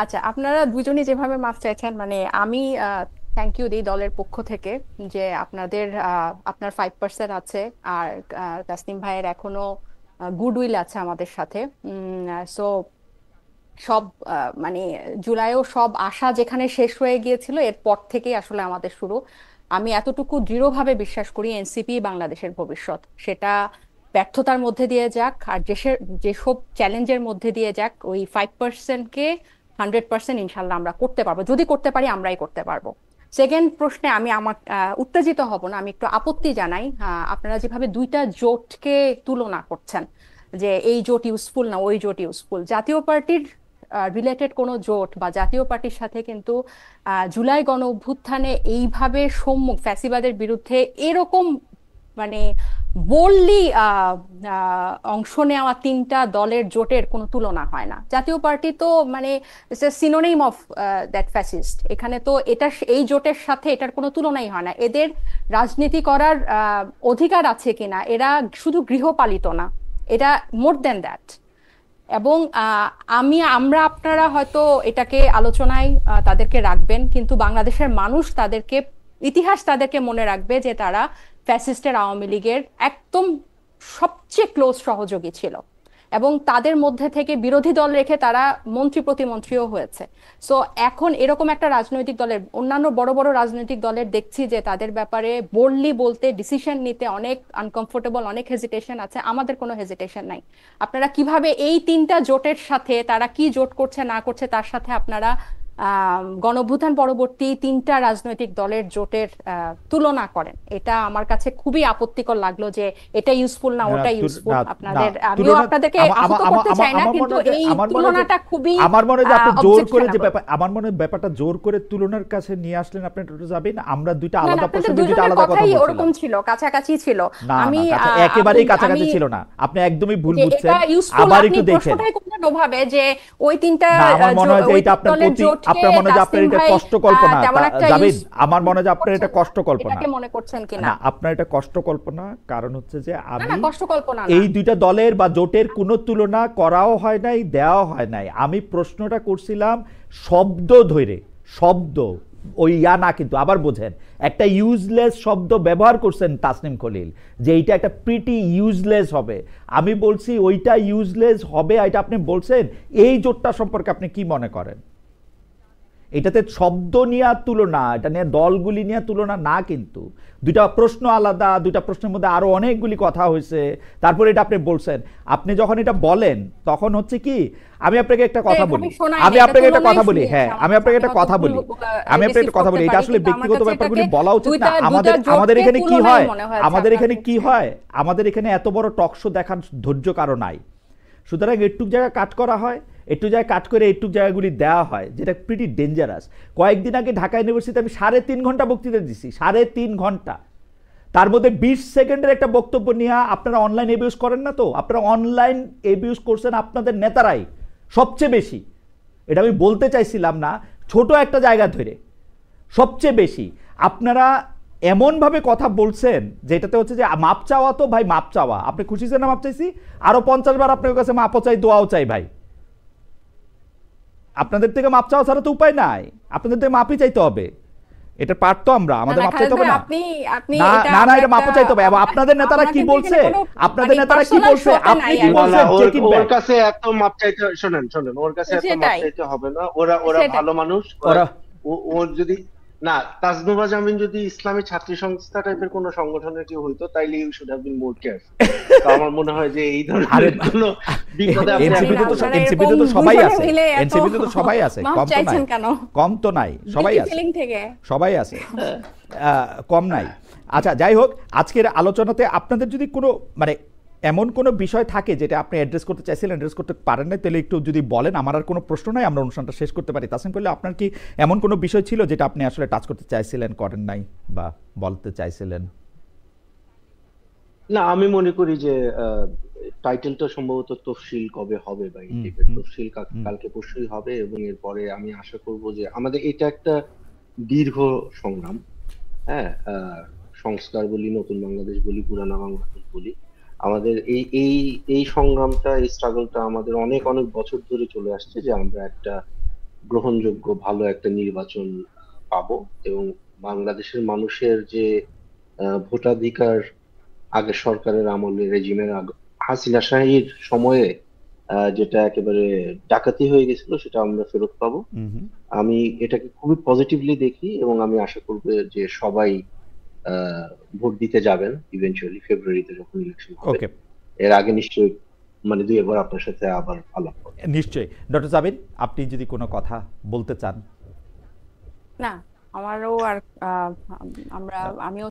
আচ্ছা, আপনারা দুজনই যেভাবে মাফ চাইছেন, মানে আমি থ্যাংক ইউ দিই দলের পক্ষ থেকে যে আপনার 5% আছে, আর তাসনিম ভাইয়ের এখনো গুডউইল আছে আমাদের সাথে। সো সব মানে জুলাইও সব আশা যেখানে শেষ হয়ে গিয়েছিল, এরপর থেকেই আসলে আমাদের শুরু। আমি এতটুকু দৃঢ়ভাবে বিশ্বাস করি এনসিপি বাংলাদেশের ভবিষ্যৎ, সেটা ব্যর্থতার মধ্যে দিয়ে যাক আর যেসব চ্যালেঞ্জের মধ্যে দিয়ে যাক, ওই 5%কে 100% ইনশাল্লাহ আমরা করতে পারবো। যদি করতে পারি, আমরাই করতে পারবো। সেকেন্ড প্রশ্নে আমি আমার উত্তেজিত হব না, আমি একটু আপত্তি জানাই। আপনারা যেভাবে দুইটা জোটকে তুলনা করছেন, যে এই জোট ইউজফুল না ওই জোট ইউজফুল, জাতীয় পার্টির রিলেটেড কোনো জোট বা জাতীয় পার্টির সাথে কিন্তু জুলাই গণ অভ্যুত্থানে এইভাবে ফ্যাসিবাদের বিরুদ্ধে এরকম মানে বোল্ডলি অংশ নেওয়া তিনটা দলের জোটের কোনো তুলনা হয় না। জাতীয় পার্টি তো মানে সিনোনিম অফ দ্যাট ফ্যাসিস্ট। এখানে তো এই জোটের সাথে এটার কোনো তুলনাই হয় না। এদের রাজনীতি করার অধিকার আছে কিনা, এরা শুধু গৃহপালিত না, এটা মোর দ্যান দ্যাট। এবং আপনারা হয়তো এটাকে আলোচনায় তাদেরকে রাখবেন, কিন্তু বাংলাদেশের মানুষ ইতিহাস তাদেরকে মনে রাখবে যে তারা ফ্যাসিস্টের আওয়ামী লীগের একদম সবচেয়ে ক্লোজ সহযোগী ছিল, এবং তাদের মধ্যে থেকে বিরোধী দল রেখে তারা মন্ত্রী প্রতিমন্ত্রীও হয়েছে। সো এখন এরকম একটা রাজনৈতিক দলের, অন্যান্য বড় বড় রাজনৈতিক দলের দেখছি যে তাদের ব্যাপারে বোল্ডলি বলতে, ডিসিশন নিতে অনেক আনকমফোর্টেবল, অনেক হেজিটেশন আছে। আমাদের কোনো হেজিটেশন নাই। আপনারা কিভাবে এই তিনটা জোটের সাথে, তারা কি জোট করছে না করছে তার সাথে আপনারা গণঅভ্যুত্থান পরবর্তী তিনটা রাজনৈতিক দলের জোটের তুলনা করেন, এটা আমার কাছে খুবই আপত্তিকর লাগলো। যে এটা ইউজফুল না ওটা ইউজফুল, আপনাদের, আমিও আপনাদেরকে আহত করতে চাই না, কিন্তু এই তুলনাটা খুবই আমার মনে হয় আপনি জোর করে যে ব্যাপার, আমার মনে হয় ব্যাপারটা জোর করে তুলনার কাছে নিয়ে আসলেন। আপনি একটু যাবেন, আমরা দুইটা আলাদা প্রসঙ্গে দুইটা আলাদা কথা বলছিলাম। ওরকম ছিল, কাছাকাছি ছিল। আমি একেবারেই কাছাকাছি ছিল না, আপনি একদমই ভুল বুঝছেন। আবার একটু দেখেন ভাবে যে ওই তিনটা, আমার মনে হয় যে এটা আপনার প্রতি, আপনার মনে হয় যে আপনার এটা কষ্ট কল্পনা, যাবেন, আমার মনে হয় যে আপনার এটা কষ্ট কল্পনা, এটাকে মনে করছেন কিনা? না, আপনার এটা কষ্ট কল্পনা। কারণ হচ্ছে যে আমি কষ্ট কল্পনা না, এই দুইটা দলের বা জোটের কোনো তুলনা করাও হয় নাই, দেওয়া হয় নাই। আমি প্রশ্নটা করছিলাম শব্দ ধরে, শব্দ ওই না, কিন্তু আবার বোঝেন একটা ইউজলেস শব্দ ব্যবহার করছেন তাসনিম খলিল, যে এইটা একটা প্রিটি ইউজলেস হবে। আমি বলছি ওইটা ইউজলেস হবে, এটা আপনি বলছেন। এই জোটটা সম্পর্কে আপনি কি মনে করেন? এটাতে শব্দ নিয়ে তুলনা, এটা নিয়ে দলগুলি নিয়ে তুলনা না, কিন্তু দুইটা প্রশ্ন আলাদা। দুইটা প্রশ্নের মধ্যে আরো অনেকগুলি কথা হয়েছে, তারপরে এটা আপনি বলছেন। আপনি যখন এটা বলেন তখন হচ্ছে কি, আমি আপনাকে একটা কথা বলি, আমি আপনাকে একটা কথা বলি, হ্যাঁ আমি আপনাকে একটা কথা বলি, আমি আপনাকে একটা কথা বলি। এটা আসলে ব্যক্তিগত ব্যাপারগুলি বলা উচিত না। আমাদের এখানে কি হয়, আমাদের এখানে কি হয়, আমাদের এখানে এত বড় টক শো দেখার ধৈর্য কারো নাই। সুতরাং একটুক জায়গা কাট করা হয়, একটু জায়গায় কাট করে একটু জায়গাগুলি দেওয়া হয়, যেটা প্রিটি ডেঞ্জারাস। কয়েকদিন আগে ঢাকা ইউনিভার্সিটিতে আমি 3.5 ঘন্টা বক্তৃতা দিচ্ছি, 3.5 ঘন্টা। তার মধ্যে 20 সেকেন্ডের একটা বক্তব্য নিয়ে আপনারা অনলাইন এবিউজ করেন না তো? আপনারা অনলাইন এবিউজ করছেন আপনাদের নেতারাই সবচেয়ে বেশি। এটা আমি বলতে চাইছিলাম না, ছোট একটা জায়গা ধরে সবচেয়ে বেশি আপনারা এমনভাবে কথা বলছেন যেটাতে হচ্ছে যে মাপ চাওয়া, তো ভাই মাপ চাওয়া, আপনি খুশি না মাপ চাইছি? আরো 50 বার আপনার কাছে মাপও চাই, দোয়াও চাই ভাই। আপনাদের থেকে মাপ চাওয়া ছাড়া তো উপায় নাই, আপনাদের থেকে মাপই চাইতে হবে। এটা পারত আমরা, আমাদের মাপ চাইতে হবে না? না না, এটা মাপও চাইতে হবে। আপনাদের নেতারা কি বলছে, আপনাদের নেতারা কি বলছে, আপনি কি বলছেন? ওর কাছে এত মাপ চাইতে, শোনেন ওর কাছে এত মাপ চাইতে হবে না। ওরা ভালো মানুষ। ওর যদি না, তাজনুভা জামিন যদি ইসলামী ছাত্রী সংস্থা টাইপের কোন সংগঠনের কেউ হইতো, তাইলে you should have been more careful. তো আমার মনে হয় যে এই ধরনের কোন বিপদে এনসিপিতে তো সবাই আছে, এনসিপিতে তো সবাই আছে, কম তো নাই, সবাই আছে, সবাই আছে, কম নাই। আচ্ছা, যাই হোক, আজকের আলোচনাতে আপনাদের যদি কোনো মানে এমন কোনো বিষয় থাকে যেটা আপনি অ্যাড্রেস করতে চাইছিলেন, অ্যাড্রেস করতে পারেন না, তাহলে একটু যদি বলেন। আমার আর কোনো প্রশ্ন নাই, আমরা অনুষ্ঠানটা শেষ করতে পারি। তাসিম করলে আপনার কি এমন কোনো বিষয় ছিল যেটা আপনি আসলে টাচ করতে চাইছিলেন, করেন নাই, বা বলতে চাইছিলেন? না, আমি মনে করি যে টাইটেলটা সম্ভবত তফসিল কবে হবে, বা এই তফসিল কালকে পরশুই হবে, এবং এরপরে আমি আশা করব যে আমাদের এটা একটা দীর্ঘ সংগ্রাম। হ্যাঁ, সংস্কার বলি, নতুন বাংলাদেশ বলি, পুরানা বাংলাদেশ বলি, আমাদের এই এই এই সংগ্রামটা, এই স্ট্রাগলটা আমাদের অনেক অনেক বছর ধরে চলে আসছে, যে আমরা একটা গ্রহণযোগ্য ভালো একটা নির্বাচন পাবো, এবং বাংলাদেশের মানুষের যে ভোটাধিকার আগে সরকারের আমলে, রেজিমের হাসিনা শাহীর সময়ে যেটা একেবারে ডাকাতি হয়ে গেছিল, সেটা আমরা ফেরত পাবো। আমি এটাকে খুবই পজিটিভলি দেখি, এবং আমি আশা করব যে সবাই ভোট দিতে যাবেন ইভেনচুয়ালি ফেব্রুয়ারিতে যখন ইলেকশন হবে। এর আগে নিশ্চয়ই মানে দুই একবার আপনার সাথে আবার আলাপ করব। নিশ্চয়ই। ডক্টর জাবিন, আপনি যদি কোনো কথা বলতে চান। না, আমারও আর আমিও